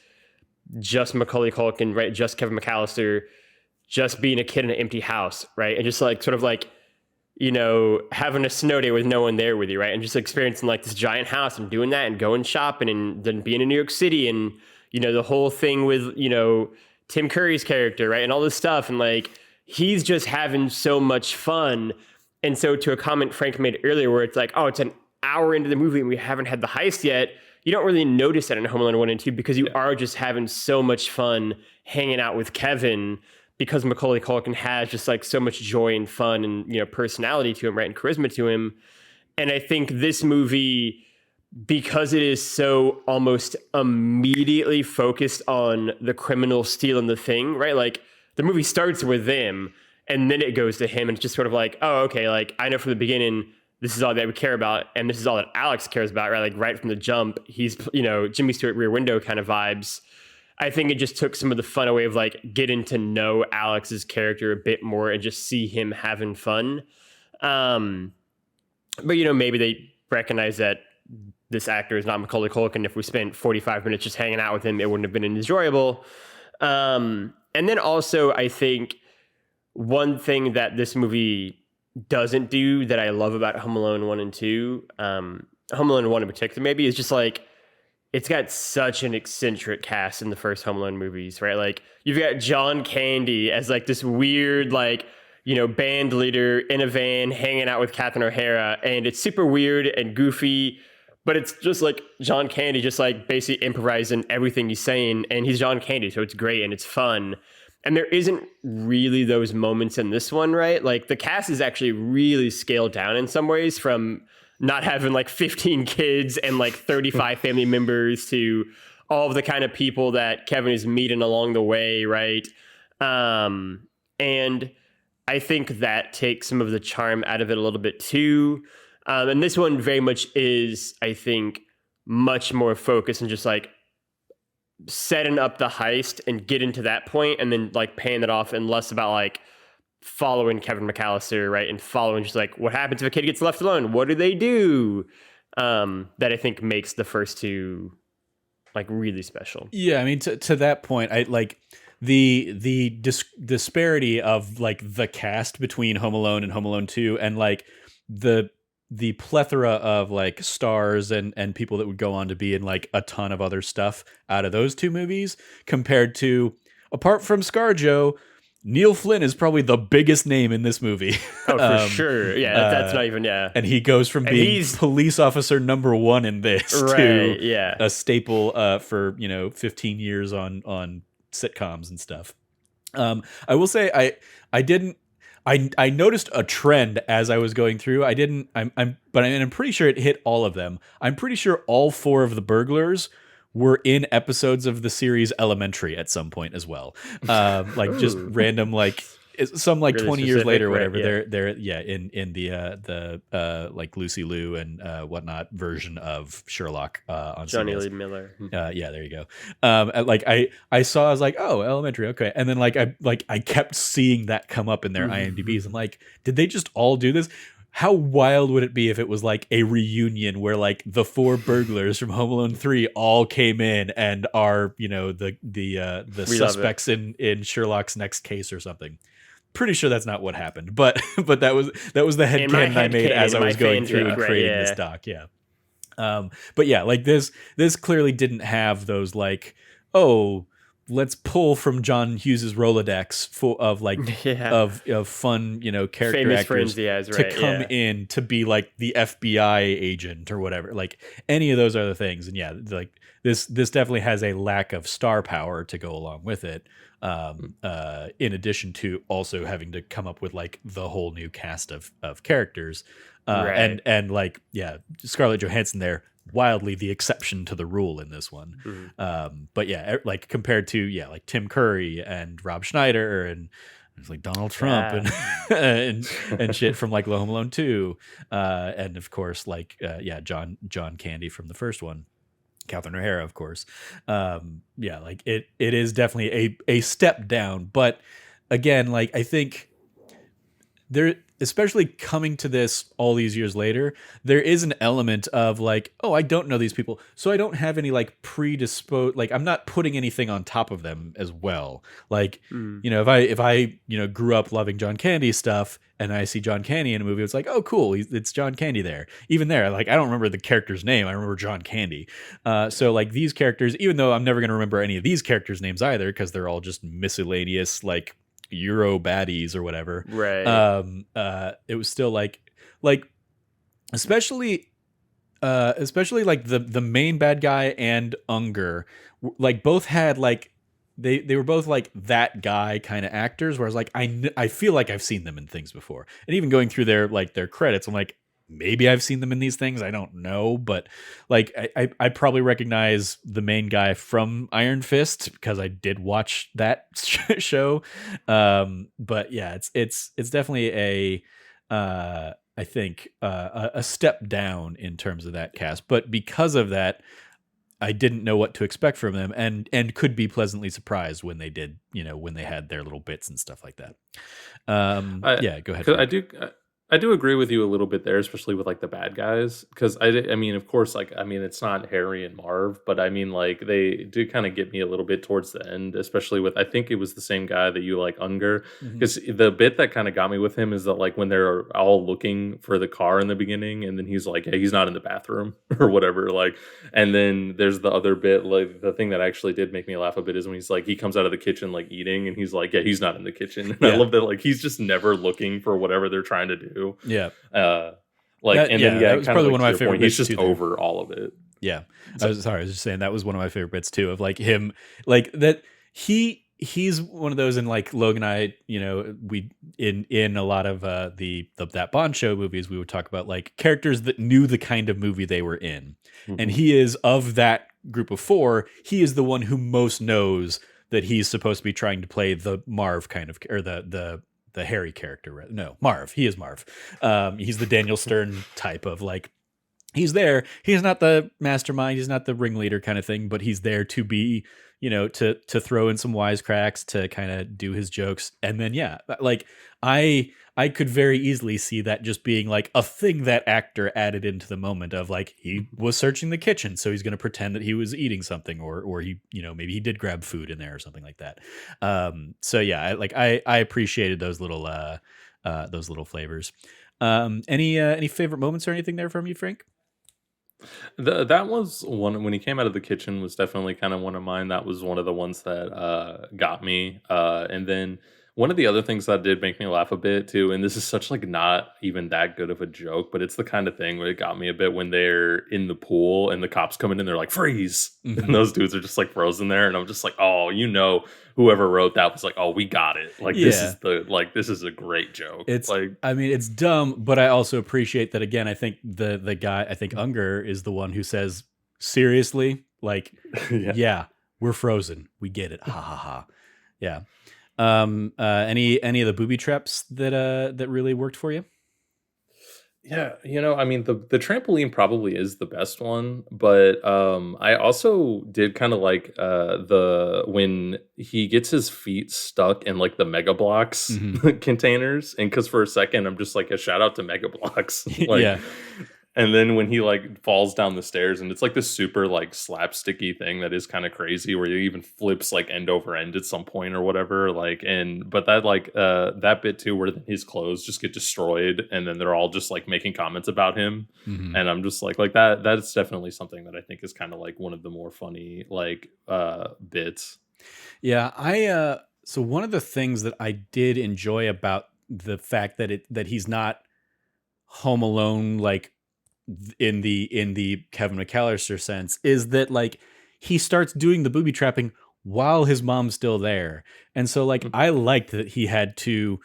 just Macaulay Culkin, right? Just Kevin McAllister, just being a kid in an empty house, right? And just like sort of like, you know, having a snow day with no one there with you, right? And just experiencing like this giant house and doing that and going shopping and then being in New York City and, you know, the whole thing with, you know, Tim Curry's character, right? And all this stuff. And like, he's just having so much fun. And so to a comment Frank made earlier where it's like, oh, it's an hour into the movie and we haven't had the heist yet, you don't really notice that in Home Alone 1 and 2 because you are just having so much fun hanging out with Kevin because Macaulay Culkin has just like so much joy and fun and, you know, personality to him, right? And charisma to him. And I think this movie because it is so almost immediately focused on the criminal stealing the thing, right? Like the movie starts with them and then it goes to him and it's just sort of like, oh, okay, like I know from the beginning this is all that we care about and this is all that Alex cares about, right? Like right from the jump, he's, Jimmy Stewart Rear Window kind of vibes. I think it just took some of the fun away of like getting to know Alex's character a bit more and just see him having fun. But maybe they recognize that this actor is not Macaulay Culkin. If we spent 45 minutes just hanging out with him, it wouldn't have been enjoyable. And then also, I think one thing that this movie doesn't do that I love about Home Alone 1 and 2, Home Alone 1 in particular, maybe, is just like, it's got such an eccentric cast in the first Home Alone movies, right? Like, you've got John Candy as like this weird, like, band leader in a van hanging out with Catherine O'Hara, and it's super weird and goofy. But it's just like John Candy, just like basically improvising everything he's saying. And he's John Candy, so it's great and it's fun. And there isn't really those moments in this one, right? Like the cast is actually really scaled down in some ways, from not having like 15 kids and like 35 family members to all of the kind of people that Kevin is meeting along the way, right? And I think that takes some of the charm out of it a little bit too. And this one very much is, I think, much more focused and just like setting up the heist and getting to that point and then like paying it off, and less about like following Kevin McAllister, right? And following just like what happens if a kid gets left alone? What do they do? That I think makes the first two like really special. Yeah, I mean, to that point, I like the disparity of like the cast between Home Alone and Home Alone 2, and like the plethora of like stars and people that would go on to be in like a ton of other stuff out of those two movies, compared to, apart from ScarJo, Neil Flynn is probably the biggest name in this movie. Oh, for sure. Yeah, that's not even, yeah. And he goes from being police officer number one in this to a staple for, 15 years on sitcoms and stuff. I will say I noticed a trend as I was going through. But I'm pretty sure it hit all of them. I'm pretty sure all four of the burglars were in episodes of the series Elementary at some point as well. Like just random, like some like really 20 years later, or whatever. Right, they're in the like Lucy Liu and whatnot version of Sherlock on Johnny CBS. Lee Miller. Yeah, there you go. Like I saw, I was like, oh, Elementary, okay. And then I kept seeing that come up in their IMDb's. I'm like, did they just all do this? How wild would it be if it was like a reunion where like the four burglars from Home Alone 3 all came in and are, the suspects in Sherlock's next case or something? Pretty sure that's not what happened, but that was the headcanon I made as I was going through and creating this doc. Yeah. But yeah, like this clearly didn't have those like, oh, let's pull from John Hughes's Rolodex of fun, character famous actors friends he has, right, to come in to be like the FBI agent or whatever, like any of those other things. And yeah, like this definitely has a lack of star power to go along with it. In addition to also having to come up with like the whole new cast of characters, right. and like, yeah, Scarlett Johansson there, wildly the exception to the rule in this one. But yeah, like compared to like Tim Curry and Rob Schneider and it's like Donald Trump and shit from like Home Alone 2, and of course like John Candy from the first one. Catherine O'Hara, of course. Like it is definitely a step down, but again, like I think there, especially coming to this all these years later, there is an element of like, oh, I don't know these people, so I don't have any like predisposed, like I'm not putting anything on top of them as well. Like, if I grew up loving John Candy stuff and I see John Candy in a movie, it's like, oh, cool, it's John Candy there. Even there, like I don't remember the character's name, I remember John Candy. So like these characters, even though I'm never going to remember any of these characters' names either, because they're all just miscellaneous like Euro baddies or whatever, right? It was still like especially like the main bad guy and Unger, like both had like they were both like that guy kind of actors, whereas like I feel like I've seen them in things before, and even going through their credits, I'm like, maybe I've seen them in these things. I don't know, but like I probably recognize the main guy from Iron Fist because I did watch that show. But yeah, it's definitely I think a step down in terms of that cast. But because of that, I didn't know what to expect from them, and could be pleasantly surprised when they did, when they had their little bits and stuff like that. Yeah, go ahead. 'Cause I do agree with you a little bit there, especially with like the bad guys. Because I mean, of course, like I mean, it's not Harry and Marv, but I mean, like they do kind of get me a little bit towards the end, especially with I think it was the same guy that you like, Unger. Mhm. Because the bit that kind of got me with him is that like when they're all looking for the car in the beginning, and then he's like, "Hey, he's not in the bathroom" or whatever. Like, and then there's the other bit, like the thing that actually did make me laugh a bit is when he's like, he comes out of the kitchen like eating, and he's like, "Yeah, he's not in the kitchen." And I Yeah. love that, like he's just never looking for whatever they're trying to do. Yeah. Like, That- and yeah, then that was kind probably of one like of to my your favorite point, he's bits just too there. over all of it. Yeah. I was just saying that was one of my favorite bits too, of like him, like that he's one of those, in like Logan and I, we in a lot of that Bond show movies, we would talk about like characters that knew the kind of movie they were in. And he is, of that group of four, he is the one who most knows that he's supposed to be trying to play the Marv kind of, or the Harry character. No, Marv. He is Marv. He's the Daniel Stern type of like, he's there. He's not the mastermind. He's not the ringleader kind of thing, but he's there to be, to throw in some wisecracks, to kind of do his jokes. And then, yeah, like I could very easily see that just being like a thing that actor added into the moment of like, he was searching the kitchen, so he's going to pretend that he was eating something, or he, maybe he did grab food in there or something like that. So yeah, I appreciated those little flavors. Any favorite moments or anything there from you, Frank? That was one when he came out of the kitchen was definitely kind of one of mine. That was one of the ones that got me. And then one of the other things that did make me laugh a bit too, and this is such like not even that good of a joke, but it's the kind of thing where it got me a bit when they're in the pool and the cops come in and they're like, "Freeze!" Mhm. And those dudes are just like frozen there, and I'm just like, oh, whoever wrote that was like, oh, we got it. Like this Yeah. is this is a great joke. It's like I mean, it's dumb, but I also appreciate that. Again, I think the guy, I think Unger is the one who says, seriously, like, yeah. yeah, we're frozen. We get it. Ha ha ha. Yeah. Any of the booby traps that really worked for you? Yeah, I mean the trampoline probably is the best one, but I also did kind of like the when he gets his feet stuck in like the Mega Blocks Mhm. containers, and because for a second I'm just like a shout out to Mega Blocks, like, Yeah. and then when he like falls down the stairs, and it's like this super like slapsticky thing that is kind of crazy, where he even flips like end over end at some point or whatever, like, and but that like that bit too where his clothes just get destroyed and then they're all just like making comments about him. Mhm. And I'm just like that's definitely something that I think is kind of like one of the more funny like bits. Yeah, so one of the things that I did enjoy about the fact that he's not Home Alone, like in the Kevin McAllister sense, is that like he starts doing the booby trapping while his mom's still there. And so like I liked that he had to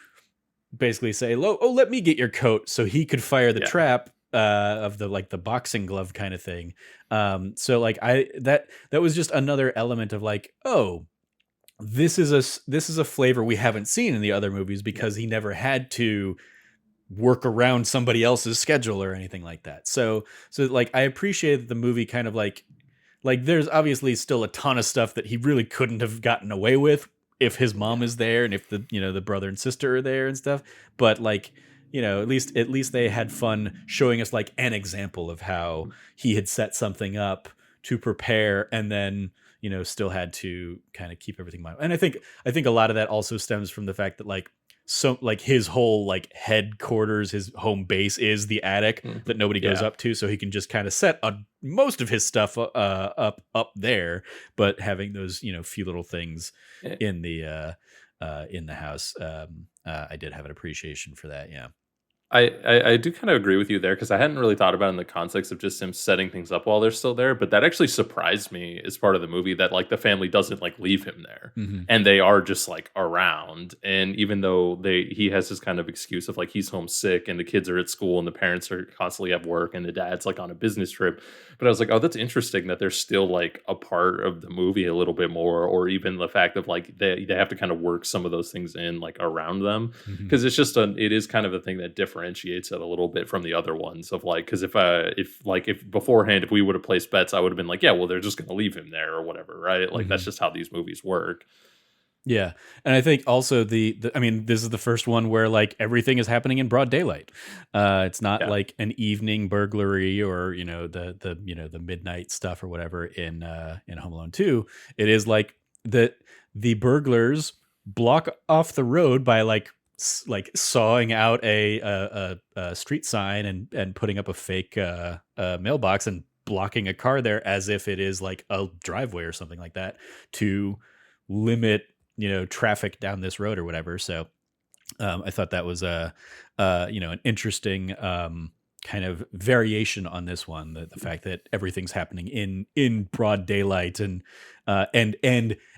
basically say, "Oh, let me get your coat," so he could fire the Yeah. trap of the like the boxing glove kind of thing. So like that was just another element of like, oh, this is a flavor we haven't seen in the other movies, because he never had to work around somebody else's schedule or anything like that. So like I appreciate that the movie kind of like there's obviously still a ton of stuff that he really couldn't have gotten away with if his mom is there and if the the brother and sister are there and stuff. But like, at least they had fun showing us like an example of how he had set something up to prepare, and then still had to kind of keep everything in mind. And I think a lot of that also stems from the fact that like, so like his whole like headquarters, his home base is the attic that nobody goes Yeah. up to, so he can just kind of set most of his stuff up there, but having those few little things Yeah. in the house. I did have an appreciation for that. Yeah. I do kind of agree with you there because I hadn't really thought about it in the context of just him setting things up while they're still there. But that actually surprised me as part of the movie that like the family doesn't like leave him there, and they are just like around. And even though he has this kind of excuse of like he's homesick and the kids are at school and the parents are constantly at work and the dad's like on a business trip. But I was like, oh, that's interesting that they're still like a part of the movie a little bit more, or even the fact of like they have to kind of work some of those things in like around them because it's just it is kind of a thing that differentiates it a little bit from the other ones of like because if beforehand if we would have placed bets I would have been like, yeah, well, they're just going to leave him there or whatever, right? Like that's just how these movies work. Yeah. And I think also I mean, this is the first one where like everything is happening in broad daylight. It's not like an evening burglary or, the midnight stuff or whatever in Home Alone 2. It is like the burglars block off the road by like sawing out a street sign and putting up a fake mailbox and blocking a car there as if it is like a driveway or something like that to limit traffic down this road or whatever. So I thought that was an interesting kind of variation on this one, the fact that everything's happening in broad daylight and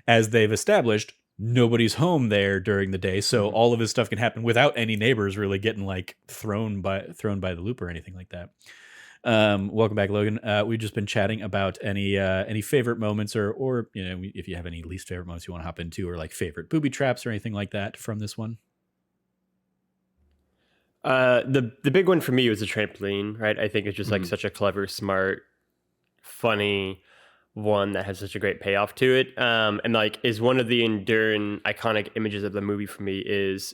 as they've established, nobody's home there during the day, so all of his stuff can happen without any neighbors really getting like thrown by the loop or anything like that. Welcome back, Logan. We've just been chatting about any favorite moments or if you have any least favorite moments you want to hop into, or like favorite booby traps or anything like that from this one. The big one for me was the trampoline, right? I think it's just like such a clever, smart, funny one that has such a great payoff to it. And like is one of the enduring iconic images of the movie for me is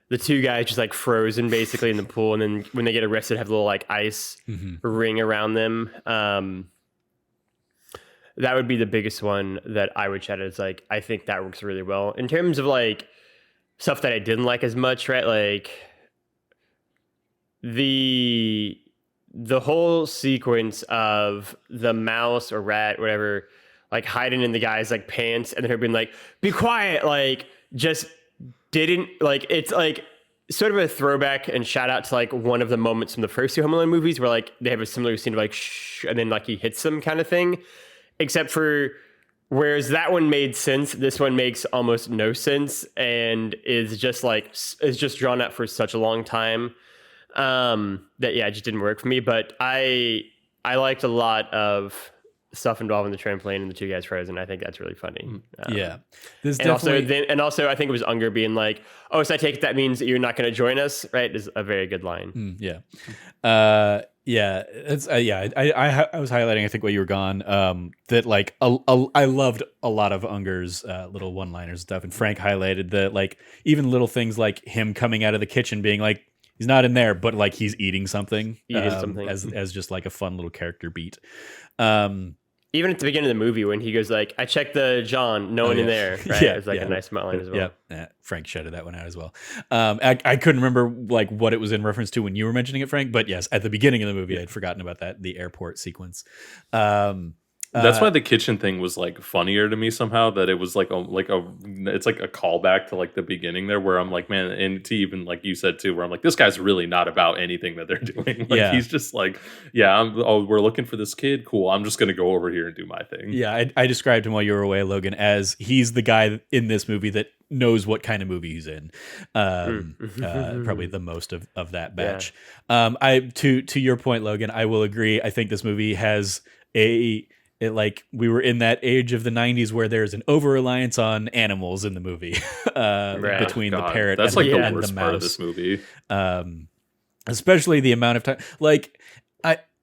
the two guys just like frozen basically in the pool, and then when they get arrested have a little like ice ring around them. That would be the biggest one that I would chat. Is like I think that works really well in terms of like stuff that I didn't like as much, right? Like the whole sequence of the mouse or rat, whatever, like hiding in the guy's like pants, and then her being like, "Be quiet!" Like just didn't like. It's like sort of a throwback and shout out to like one of the moments from the first two Home Alone movies where like they have a similar scene of like shh, and then like he hits them kind of thing. Except for whereas that one made sense, this one makes almost no sense and is just drawn out for such a long time. That it just didn't work for me, but I liked a lot of stuff involving the trampoline and the two guys frozen. I think that's really funny. This and also I think it was Unger being like, "Oh, so I take it that means that you're not going to join us," right? Is a very good line. It's I was highlighting I think while you were gone that like I loved a lot of Unger's little one-liners and stuff, and Frank highlighted that like even little things like him coming out of the kitchen being like, he's not in there, but like he's eating something, as just like a fun little character beat. Even at the beginning of the movie when he goes like, "I checked the John, no one in there," right? It's like a nice line as well. Yeah, Frank shouted that one out as well. I couldn't remember like what it was in reference to when you were mentioning it, Frank, but yes, at the beginning of the movie, I'd forgotten about that, the airport sequence. That's why the kitchen thing was like funnier to me somehow. That it was it's like a callback to like the beginning there, where I'm like, man, and to even like you said too, where I'm like, this guy's really not about anything that they're doing. Like he's just like, we're looking for this kid. Cool, I'm just gonna go over here and do my thing. Yeah, I described him while you were away, Logan, as he's the guy in this movie that knows what kind of movie he's in. Probably the most of that batch. To your point, Logan, I will agree. I think this movie has like we were in that age of the 90s where there's an over-reliance on animals in the movie between the parrot and the worst mouse. Part of this movie. Especially the amount of time. Like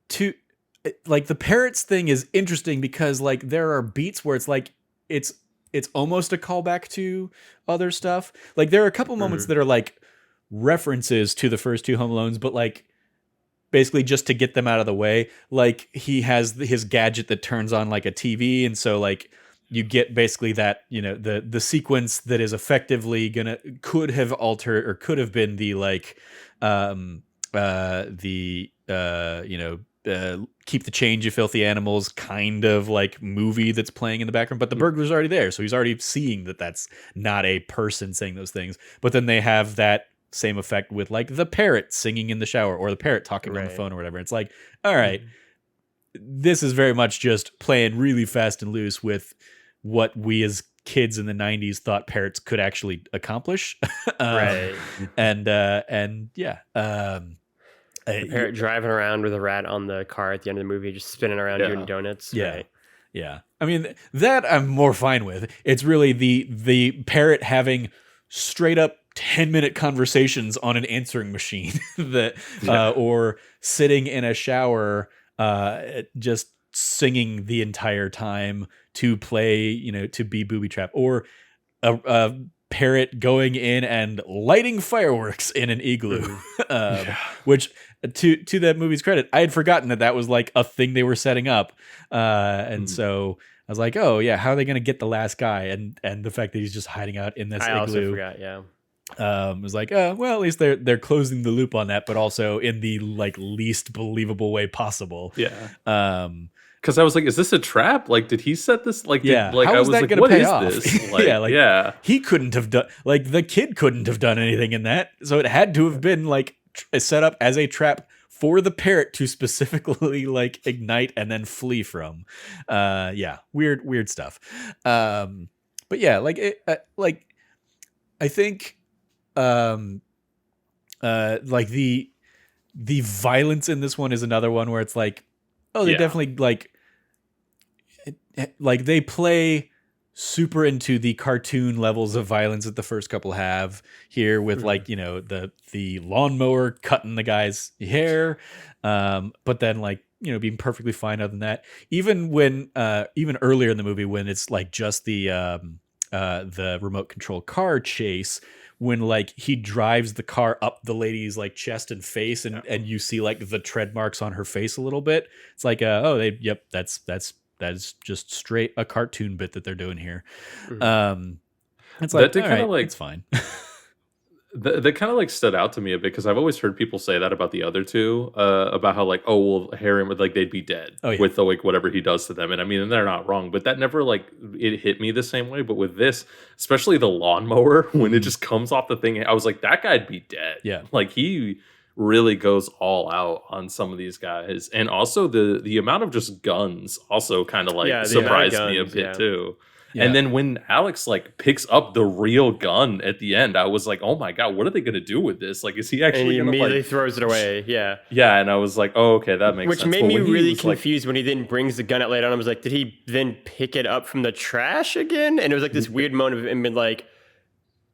the parrots thing is interesting because like there are beats where it's like it's almost a callback to other stuff. Like there are a couple moments that are like references to the first two Home Alones, but like basically just to get them out of the way. Like he has his gadget that turns on like a TV, and so like you get basically that the sequence that is effectively could have altered or could have been the like keep the change, you filthy animals kind of like movie that's playing in the background, but the burglar's already there, so he's already seeing that that's not a person saying those things. But then they have that same effect with like the parrot singing in the shower or the parrot talking on the phone or whatever. It's like, all right, this is very much just playing really fast and loose with what we as kids in the 90s thought parrots could actually accomplish. And yeah. The parrot driving around with a rat on the car at the end of the movie, just spinning around doing donuts. Yeah. Right. Yeah. I mean, that I'm more fine with. It's really the parrot having straight up 10-minute conversations on an answering machine that or sitting in a shower just singing the entire time to play, to be booby trap, or a parrot going in and lighting fireworks in an igloo, which to that movie's credit, I had forgotten that was like a thing they were setting up. And so I was like, oh yeah, how are they going to get the last guy? And the fact that he's just hiding out in this igloo. I also forgot. Yeah. Was like, well, at least they're closing the loop on that, but also in the like least believable way possible. Yeah. Because I was like, is this a trap? Like, did he set this? Like, how I was that like, gonna what pay is off? this? Like, he couldn't have done, like, the kid couldn't have done anything in that, so it had to have been like set up as a trap for the parrot to specifically like ignite and then flee from. Weird stuff. But yeah, like I think like the violence in this one is another one where it's like, oh, they definitely like they play super into the cartoon levels of violence that the first couple have here with like, the lawnmower cutting the guy's hair. But then like, being perfectly fine other than that. Even when even earlier in the movie when it's like just the remote control car chase, when like he drives the car up the lady's like chest and face and you see like the tread marks on her face a little bit. It's like, that is just straight a cartoon bit that they're doing here. It's like, that kind of like, it's fine. That kind of like stood out to me a bit because I've always heard people say that about the other two, about how like, oh, well, Harry would like they'd be dead with the, like whatever he does to them, and I mean, and they're not wrong, but that never like it hit me the same way. But with this, especially the lawnmower, when it just comes off the thing, I was like, that guy'd be dead. Yeah, like he really goes all out on some of these guys, and also the amount of just guns also kind of like surprised me a bit too. Yeah. And then when Alex like picks up the real gun at the end, I was like, "Oh my god, what are they going to do with this? Like, is he actually?" And he gonna, immediately throws it away. Yeah, yeah. And I was like, "Oh, okay, that makes sense." Which made me really confused when he then brings the gun out later on. I was like, "Did he then pick it up from the trash again?" And it was like this weird moment of him being like,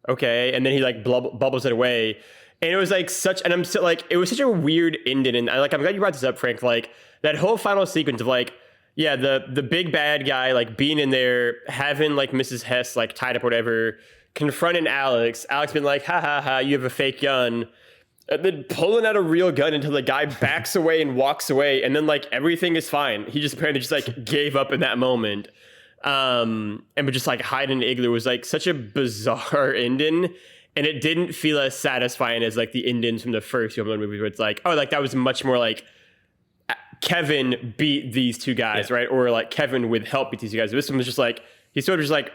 "Okay," and then he like bubbles it away, and it was like such. And I'm still like, it was such a weird ending. And I'm glad you brought this up, Frank. Like that whole final sequence of like. Yeah, the big bad guy like being in there, having like Mrs. Hess like tied up or whatever, confronting Alex being like, ha ha ha, you have a fake gun, and then pulling out a real gun until the guy backs away and walks away, and then like everything is fine. He just apparently just like gave up in that moment, and would just like hide in an igloo. Was like such a bizarre ending, and it didn't feel as satisfying as like the endings from the first Home Alone movies, where it's like, oh, like that was much more like. Kevin beat these two guys, right? Or like Kevin with help beat these two guys. This one was just like, he sort of just like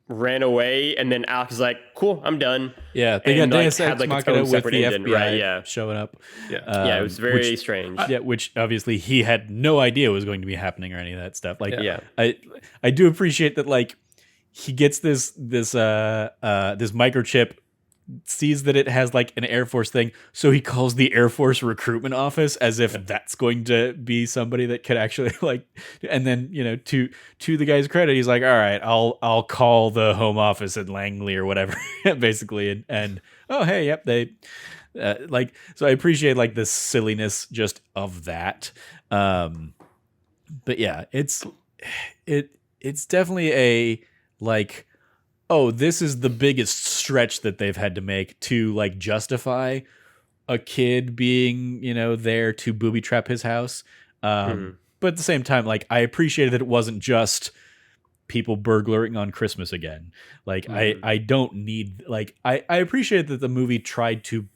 ran away, and then Alex is like, cool, I'm done. Yeah, they got Deus Ex Machina with the ending, FBI right? Yeah. showing up. Yeah, it was very strange. Which obviously he had no idea was going to be happening or any of that stuff. Like, I do appreciate that. Like, he gets this microchip, sees that it has like an Air Force thing, so he calls the Air Force recruitment office as if that's going to be somebody that could actually like, and then to the guy's credit, he's like, all right, I'll call the home office at Langley or whatever, basically, and oh hey, yep, they like, so I appreciate like the silliness just of that, but yeah, it's definitely a like, oh, this is the biggest stretch that they've had to make to like justify a kid being, there to booby trap his house. But at the same time, like I appreciated that it wasn't just people burglaring on Christmas again. Like I don't need like I appreciate that the movie tried to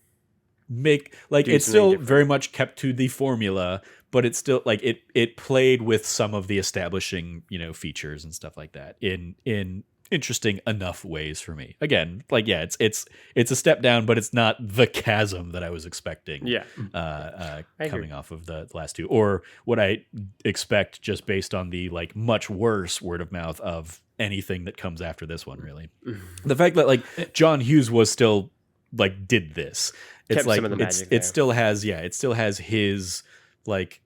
make like it's still different. Very much kept to the formula, but it's still like it played with some of the establishing features and stuff like that in interesting enough ways for me. Again, like, yeah, it's a step down, but it's not the chasm that I was expecting. Yeah, coming off of the last two, or what I expect just based on the like much worse word of mouth of anything that comes after this one. Really, the fact that like John Hughes was still like did this, it's kept like some of the magic there. it still has his like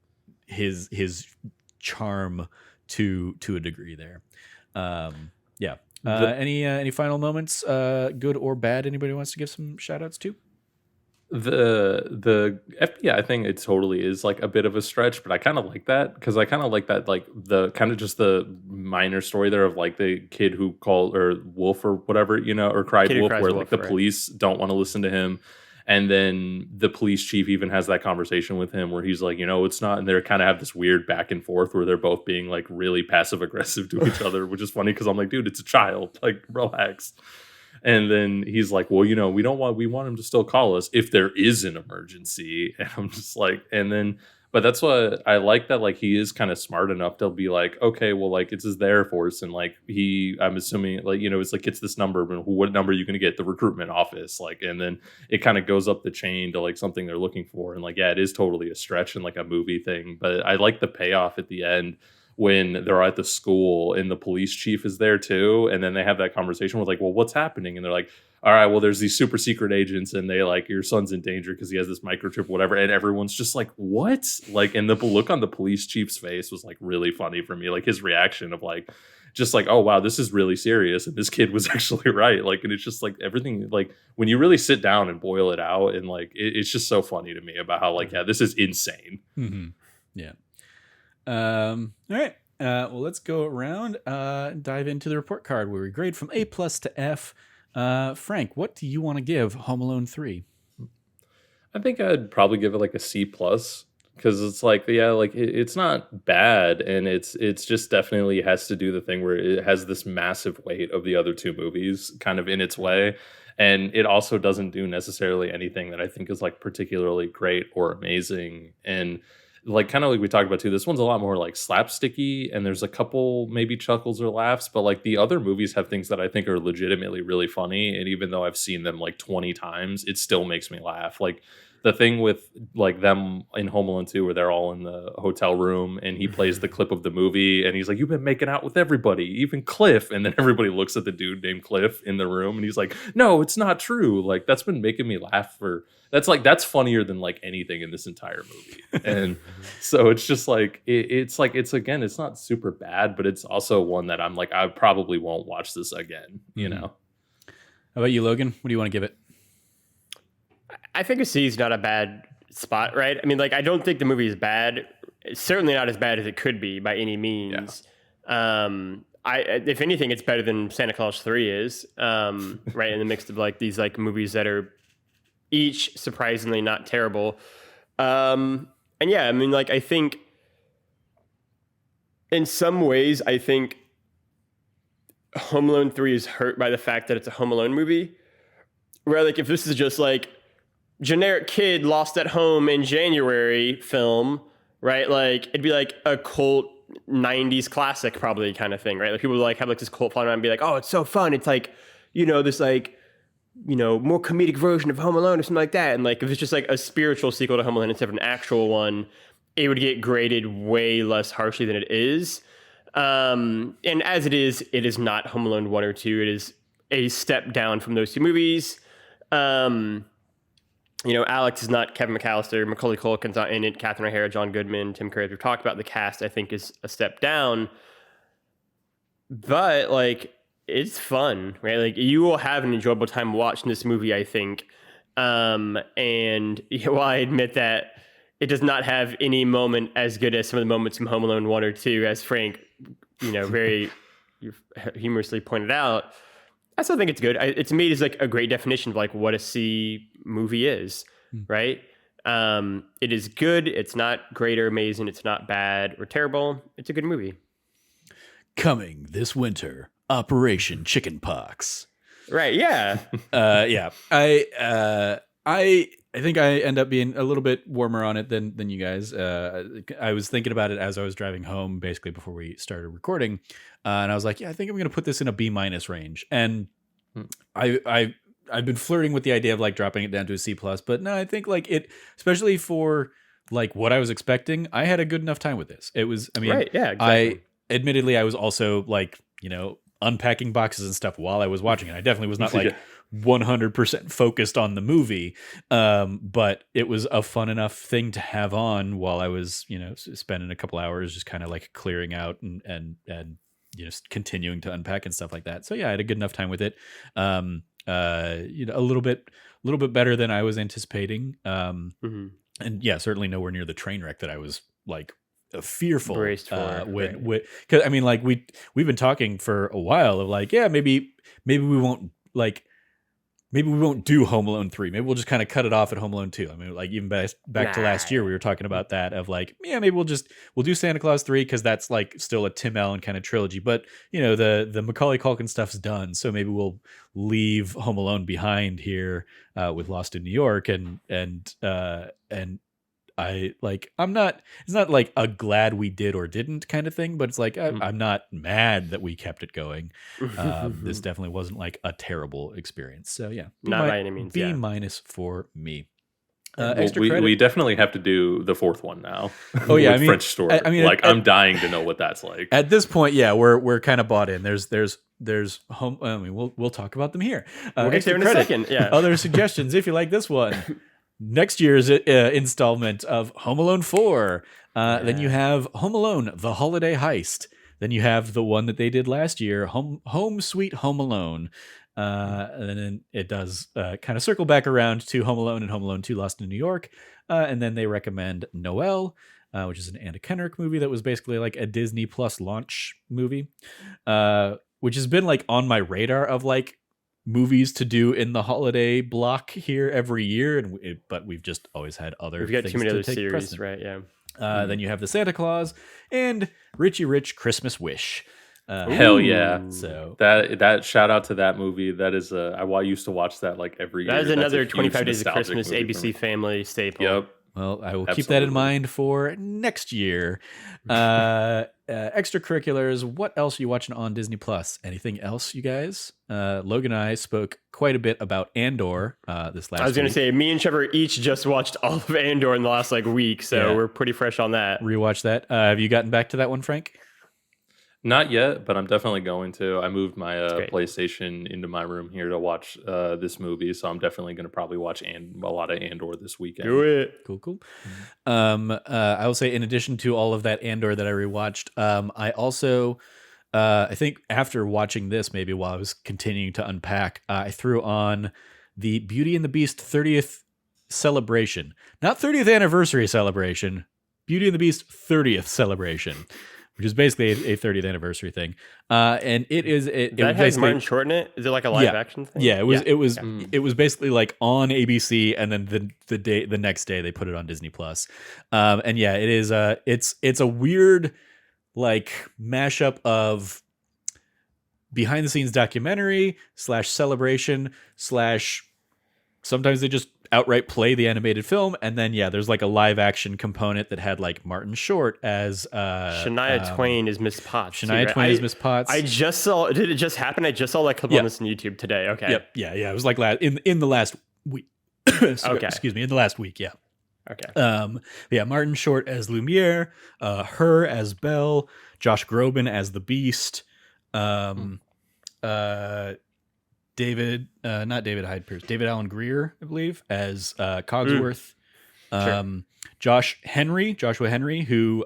his charm to a degree there. Yeah. Any final moments, good or bad? Anybody wants to give some shout outs to? The FBI thing, it totally is like a bit of a stretch, but I kind of like that because I kind of like that, like the kind of just the minor story there of like the kid who called or wolf or whatever, or cried wolf, where like the police don't want to listen to him. And then the police chief even has that conversation with him where he's like, it's not. And they kind of have this weird back and forth where they're both being like really passive aggressive to each other, which is funny because I'm like, dude, it's a child. Like, relax. And then he's like, well, we want him to still call us if there is an emergency. And I'm just like, but that's what I like, that like he is kind of smart enough to be like, okay, well, like it's his Air Force, and like I'm assuming like it's like it's this number, but what number are you going to get? The recruitment office, like, and then it kind of goes up the chain to like something they're looking for, and like yeah, it is totally a stretch and like a movie thing, but I like the payoff at the end when they're at the school and the police chief is there too, and then they have that conversation with like, well, what's happening? And they're like, all right, well, there's these super secret agents, and they like, your son's in danger because he has this microchip, whatever. And everyone's just like, what? Like, and the look on the police chief's face was like really funny for me. Like his reaction of like, just like, oh wow, this is really serious, and this kid was actually right. Like, and it's just like everything, like when you really sit down and boil it out, and like it's just so funny to me about how like, yeah, this is insane. Mm-hmm. Yeah. All right. Well, let's go around and dive into the report card where we grade from A+ to F. Frank, what do you want to give Home Alone 3? I think I'd probably give it like a C+, because it's like, yeah, like it's not bad, and it's just definitely has to do the thing where it has this massive weight of the other two movies kind of in its way, and it also doesn't do necessarily anything that I think is like particularly great or amazing. And like kind of like we talked about too, this one's a lot more like slapsticky, and there's a couple maybe chuckles or laughs, but like the other movies have things that I think are legitimately really funny, and even though I've seen them like 20 times, it still makes me laugh. Like the thing with like them in Home Alone 2 where they're all in the hotel room and he plays the clip of the movie and he's like, you've been making out with everybody, even Cliff. And then everybody looks at the dude named Cliff in the room and he's like, no, it's not true. Like that's been making me laugh that's funnier than like anything in this entire movie. And so it's just like, it's not super bad, but it's also one that I'm like, I probably won't watch this again, know? How about you, Logan? What do you want to give it? I think a C is not a bad spot, right? I mean, like, I don't think the movie is bad. It's certainly not as bad as it could be by any means. Yeah. If anything, it's better than Santa Claus 3 is, right? In the mix of like these like movies that are each surprisingly not terrible. And yeah, I mean, like, I think in some ways, I think Home Alone 3 is hurt by the fact that it's a Home Alone movie. Where like if this is just like generic kid lost at home in January film, right? Like it'd be like a cult 90s classic probably kind of thing, right? Like people would like have like this cult following and be like, oh, it's so fun. It's like, this like, more comedic version of Home Alone or something like that. And like if it's just like a spiritual sequel to Home Alone instead of an actual one, it would get graded way less harshly than it is. And as it is not Home Alone 1 or 2. It is a step down from those two movies. Alex is not Kevin McAllister. Macaulay Culkin's not in it. Catherine O'Hara, John Goodman, Tim Curry. As we've talked about, the cast, I think, is a step down. But, like, it's fun, right? Like, you will have an enjoyable time watching this movie, I think. And while I admit that it does not have any moment as good as some of the moments from Home Alone 1 or 2, as Frank, very humorously pointed out, I still think it's good. To me, it's like a great definition of like what a C movie is, right? It is good. It's not great or amazing. It's not bad or terrible. It's a good movie. Coming this winter, Operation Chickenpox. Right. Yeah. Yeah. I think I end up being a little bit warmer on it than you guys. I was thinking about it as I was driving home, basically before we started recording, and I was like, yeah, I think I'm going to put this in a B- range. And I've been flirting with the idea of like dropping it down to a C+, but no, I think like it, especially for like what I was expecting, I had a good enough time with this. It was, I mean, right, yeah, exactly. Admittedly, I was also like, unpacking boxes and stuff while I was watching it. I definitely was not like 100% focused on the movie, but it was a fun enough thing to have on while I was, spending a couple hours just kind of like clearing out and continuing to unpack and stuff like that. So yeah, I had a good enough time with it. A little bit better than I was anticipating. And yeah, certainly nowhere near the train wreck that I was like fearful braced for. with, because I mean, like we've been talking for a while of like, yeah, maybe we won't do Home Alone 3. Maybe we'll just kind of cut it off at Home Alone 2. I mean, like even back to last year, we were talking about that of like, yeah, maybe we'll do Santa Claus 3 because that's like still a Tim Allen kind of trilogy. But the Macaulay Culkin stuff's done, so maybe we'll leave Home Alone behind here with Lost in New York, and I'm not, it's not like a glad we did or didn't kind of thing, but it's like, I'm not mad that we kept it going. This definitely wasn't like a terrible experience. So yeah, not by any means. B- for me. Extra credit. We definitely have to do the fourth one now. Oh yeah. French Story. I'm dying to know what that's like. At this point, yeah, we're kind of bought in. There's home. I mean, we'll talk about them here. We'll get there in a second. Yeah. Other suggestions if you like this one. Next year's installment of Home Alone 4. Then you have Home Alone: The Holiday Heist. Then you have the one that they did last year, Home Sweet Home Alone. And then it does kind of circle back around to Home Alone and Home Alone 2: Lost in New York. And then they recommend Noelle, which is an Anna Kendrick movie that was basically like a Disney Plus launch movie, which has been like on my radar of like movies to do in the holiday block here every year, but we've just always had other. We've got things too many to other take series, precedent. right? Yeah. Then you have the Santa Claus and Richie Rich Christmas Wish. Hell yeah! So that shout out to that movie. That is I used to watch that like every year. That is another 25 Days of Christmas ABC Family staple. Yep. Well, I will keep that in mind for next year. Extracurriculars. What else are you watching on Disney Plus? Anything else, you guys? Logan and I spoke quite a bit about Andor this last week. I was going to say, me and Trevor each just watched all of Andor in the last like week, so we're pretty fresh on that. Rewatch that. Have you gotten back to that one, Frank? Not yet, but I'm definitely going to. I moved my PlayStation into my room here to watch this movie, so I'm definitely going to probably watch a lot of Andor this weekend. Do it. Cool. I will say, in addition to all of that Andor that I rewatched, I also, I think after watching this, maybe while I was continuing to unpack, I threw on the Beauty and the Beast 30th celebration. Not 30th anniversary celebration, Beauty and the Beast 30th celebration. Which is basically a 30th anniversary thing, and it is that has Martin Short in it. Is it like a live action thing? Yeah, it was basically like on ABC, and then the next day they put it on Disney Plus, and yeah, it is it's a weird like mashup of behind the scenes documentary / celebration / sometimes they just outright play the animated film, and then there's like a live action component that had like Martin Short as Shania Twain is Miss Potts. Twain is Miss Potts. I just saw. Did it just happen? I just saw that clip on this on YouTube today. Okay. Yep. Yeah. It was like in the last week. Okay. Excuse me. In the last week. Yeah. Okay. Martin Short as Lumiere, her as Belle, Josh Groban as the Beast, David Allen Greer, I believe, as Cogsworth. Joshua Henry, who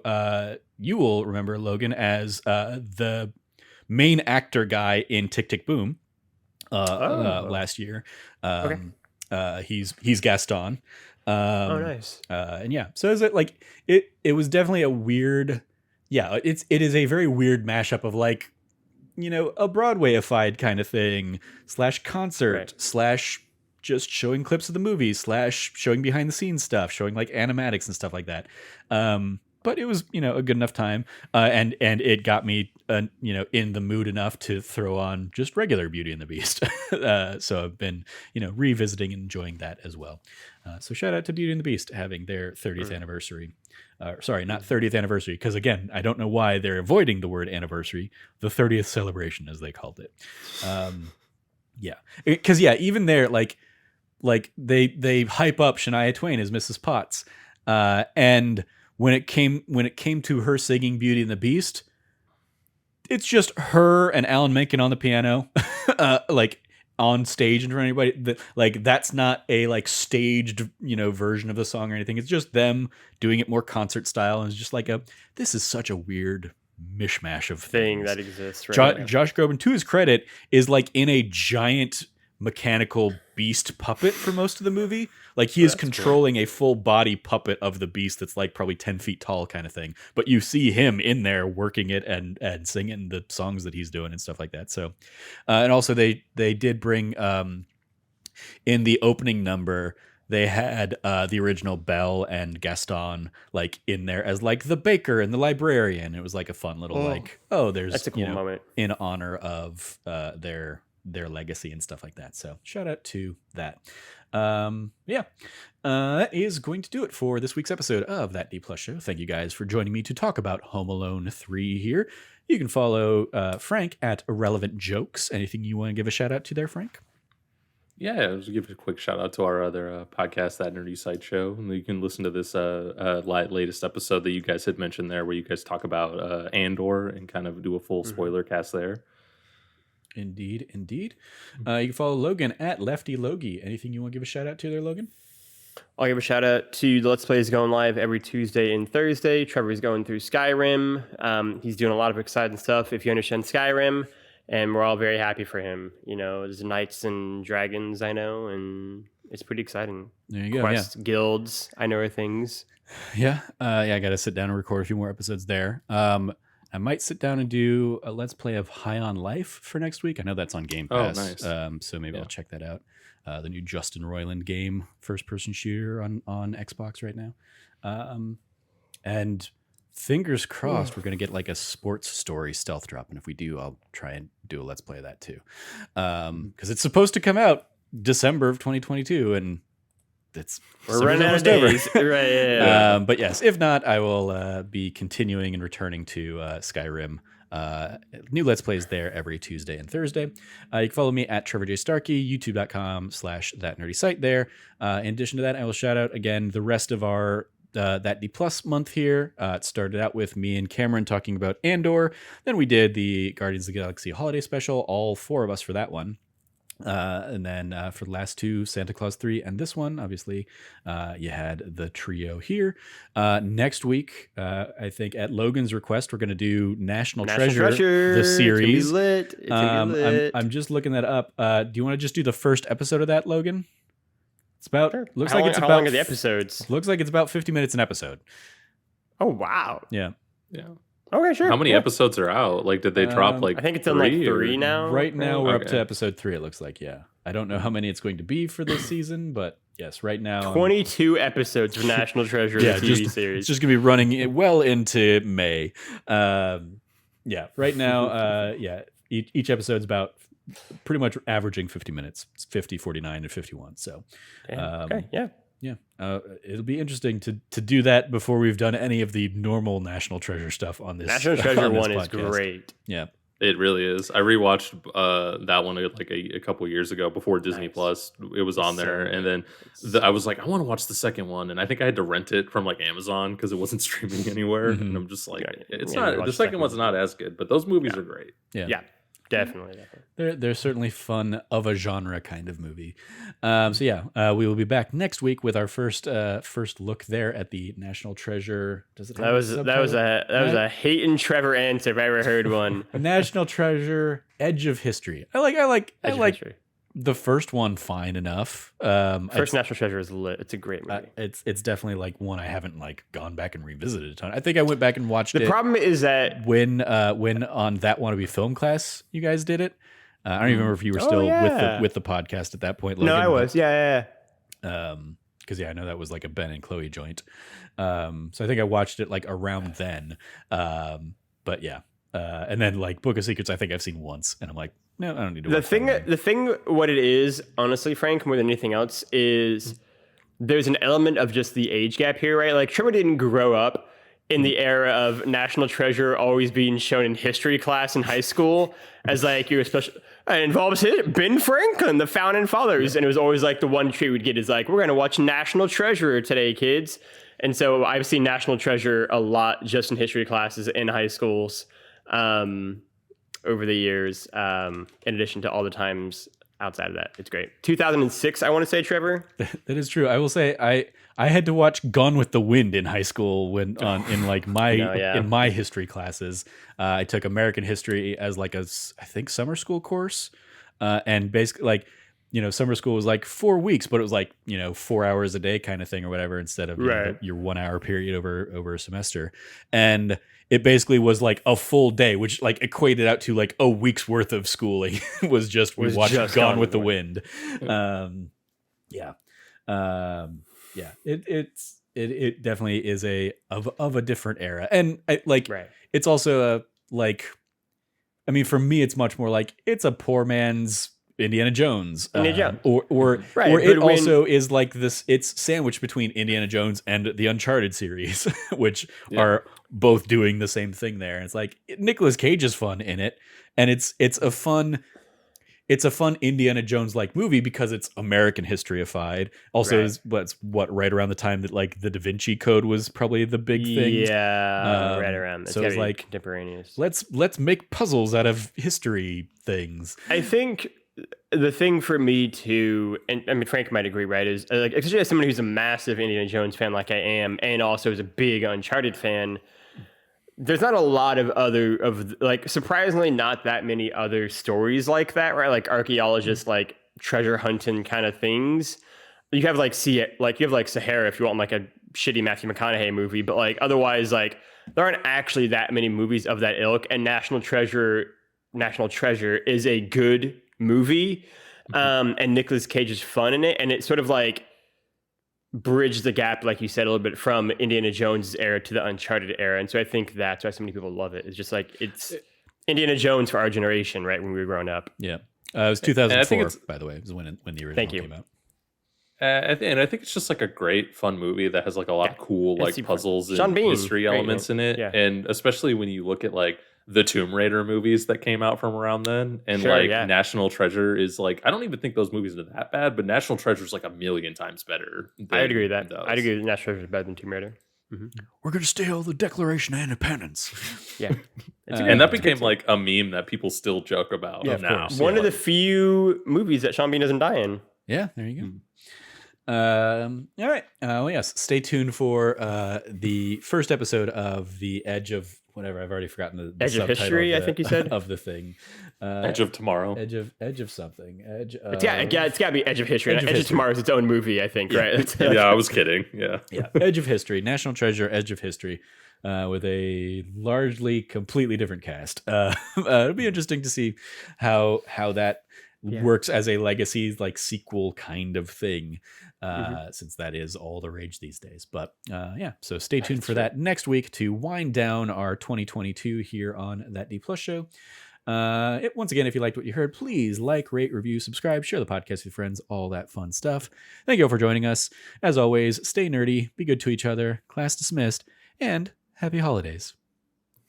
you will remember, Logan, as the main actor guy in Tick, Tick, Boom last year. He's Gaston. Nice. So is it like it was definitely a weird. Yeah, it is a very weird mashup of like, a Broadwayified kind of thing / concert / just showing clips of the movie / showing behind the scenes stuff, showing like animatics and stuff like that. but it was, a good enough time. And it got me, in the mood enough to throw on just regular Beauty and the Beast. So I've been, revisiting and enjoying that as well. So shout out to Beauty and the Beast having their 30th anniversary. Sorry, not 30th anniversary, because again, I don't know why they're avoiding the word anniversary. The 30th celebration, as they called it. Yeah, because even there, like they hype up Shania Twain as Mrs. Potts, and when it came to her singing Beauty and the Beast, it's just her and Alan Menken on the piano, like on stage in front of anybody. Like that's not a like staged version of the song or anything. It's just them doing it more concert style, and it's just like this is such a weird mishmash of thing that exists. Right Josh Groban, to his credit, is like in a giant mechanical beast puppet for most of the movie. Like he is controlling a full body puppet of the beast that's like probably 10 feet tall kind of thing. But you see him in there working it and singing the songs that he's doing and stuff like that. So, and also they did bring in the opening number, they had the original Belle and Gaston like in there as like the baker and the librarian. It was like a fun little that's a cool moment in honor of their legacy and stuff like that. So shout out to that. That is going to do it for this week's episode of That D Plus Show. Thank you guys for joining me to talk about Home Alone 3 here. You can follow Frank at Irrelevant Jokes. Anything you want to give a shout out to there, Frank? Yeah, I'll just give a quick shout out to our other podcast, That Nerdy Side Show. And you can listen to this latest episode that you guys had mentioned there, where you guys talk about Andor and kind of do a full spoiler cast there. Indeed. You can follow Logan at Lefty Logie. Anything you want to give a shout out to there, Logan? I'll give a shout out to the Let's Plays going live every Tuesday and Thursday. Trevor's going through Skyrim. He's doing a lot of exciting stuff if you understand Skyrim, and we're all very happy for him. There's knights and dragons, I know, and it's pretty exciting. There you go. Quests, guilds, I know things. Yeah. I got to sit down and record a few more episodes there. I might sit down and do a Let's Play of High on Life for next week. I know that's on Game Pass. Oh, nice. So maybe I'll check that out. The new Justin Roiland game, first-person shooter on Xbox right now. And fingers crossed we're going to get like a sports story stealth drop. And if we do, I'll try and do a Let's Play of that too. Because it's supposed to come out December of 2022, and we're running out of days. Right, yeah. But yes, if not, I will be continuing and returning to Skyrim. New Let's Plays there every Tuesday and Thursday. You can follow me at Trevor J. Starkey, youtube.com/thatnerdysite there. In addition to that, I will shout out again the rest of our That D Plus month here. It started out with me and Cameron talking about Andor. Then we did the Guardians of the Galaxy holiday special, all four of us for that one. And then for the last two, Santa Claus 3 and this one, obviously, you had the trio here. Next week, I think at Logan's request, we're going to do National Treasure, the series. It's gonna be lit. I'm just looking that up. Do you want to just do the first episode of that, Logan? It's about. Sure. Looks how like long, it's how about. long are the episodes? Looks like it's about 50 minutes an episode. Oh wow! Yeah. Okay, sure. How many episodes are out? Like, did they drop like? I think it's on like 3 now. Right now, we're up to episode 3. It looks like, yeah. I don't know how many it's going to be for this season, but yes, right now 22 episodes of National Treasure, the TV series. It's just gonna be running well into May. Right now, each episode's about pretty much averaging 50 minutes. It's 50, 49, and 51. So, okay, yeah. Yeah, it'll be interesting to do that before we've done any of the normal National Treasure stuff on this. National Treasure one podcast. is great. Yeah, it really is. I rewatched that one like a couple years ago before Disney Plus. It was on there, and then I was like, I want to watch the second one, and I think I had to rent it from like Amazon because it wasn't streaming anywhere. And I'm just like, it's not. The second one's not as good, but those movies are great. Yeah. Definitely. They're certainly fun of a genre kind of movie. We will be back next week with our first look there at the National Treasure. Does it? That was a Hayton Trevor answer if I ever heard one. National Treasure: Edge of History. I like History. The first one fine enough. First National Treasure is lit. It's a great movie. It's definitely like one I haven't like gone back and revisited a ton. I think I went back and watched it. The problem is that when on That Wannabe Film Class you guys did it. I don't even remember if you were still with the podcast at that point, Logan. No, I was. Yeah. because I know that was like a Ben and Chloe joint. So I think I watched it like around then. But yeah. And then like Book of Secrets, I think I've seen once, and I'm like, no, I don't need to. The thing, what it is, honestly, Frank, more than anything else, is there's an element of just the age gap here, right? Like Trevor didn't grow up in the era of National Treasure always being shown in history class in high school as like your special. It involves Ben Franklin, the founding fathers, and it was always like the one treat we'd get is like, we're gonna watch National Treasure today, kids. And so I've seen National Treasure a lot just in history classes in high schools over the years, in addition to all the times outside of that. It's great. 2006, I want to say, Trevor. That is true. I will say I had to watch Gone with the Wind in high school when in like my in my history classes. I took American history as like I think summer school course, and basically like summer school was like 4 weeks, but it was like 4 hours a day kind of thing or whatever instead of your 1 hour period over a semester, and it basically was like a full day, which like equated out to like a week's worth of schooling. We watched Gone with the Wind. It definitely is of a different era, and it's also for me it's much more like it's a poor man's Indiana Jones, or it also is like this. It's sandwiched between Indiana Jones and the Uncharted series, which are both doing the same thing there. And it's like Nicolas Cage is fun in it, and it's a fun Indiana Jones like movie because it's American historyified. Also, is right around the time that like the Da Vinci Code was probably the big thing. Yeah, right around. So it's like contemporaneous. Let's make puzzles out of history things. I think the thing for me too, and I mean Frank might agree, right? Is like especially as someone who's a massive Indiana Jones fan like I am, and also is a big Uncharted fan. There's not a lot of surprisingly not that many other stories like that, right? Like archaeologists, like treasure hunting kind of things. You have Sahara if you want like a shitty Matthew McConaughey movie, but like otherwise like there aren't actually that many movies of that ilk. And National Treasure is a good movie, and Nicolas Cage is fun in it, and it sort of like bridge the gap, like you said, a little bit from Indiana Jones' era to the Uncharted era. And so I think that's why so many people love it. It's just like it's Indiana Jones for our generation, right? When we were growing up. Yeah. It was 2004, by the way, is when the original came out. And I think it's just like a great fun movie that has like a lot of cool like puzzles and history elements in it. Yeah. And especially when you look at like the Tomb Raider movies that came out from around then, and National Treasure is like, I don't even think those movies are that bad, but National Treasure is like a million times better. I'd agree with that. I'd agree that National Treasure is better than Tomb Raider. Mm-hmm. We're gonna steal the Declaration of Independence. Yeah, and that became like a meme that people still joke about now. One of the few movies that Sean Bean doesn't die in. Yeah, there you go. All right. Well, yes. Stay tuned for the first episode of the Edge of whatever. I've already forgotten the Edge of History. I think you said of the thing. Edge of Tomorrow. Edge of something. Edge. It's got to be Edge of History. Edge of Tomorrow is its own movie, I think. Right? I was kidding. Yeah. Edge of History. National Treasure. Edge of History. With a largely completely different cast. It'll be interesting to see how that works as a legacy like sequel kind of thing, since that is all the rage these days. But so stay tuned for that next week to wind down our 2022 here on That D Plus Show. Once again, if you liked what you heard, please like, rate, review, subscribe, share the podcast with your friends, all that fun stuff. Thank you all for joining us. As always, stay nerdy, be good to each other, class dismissed, and happy holidays.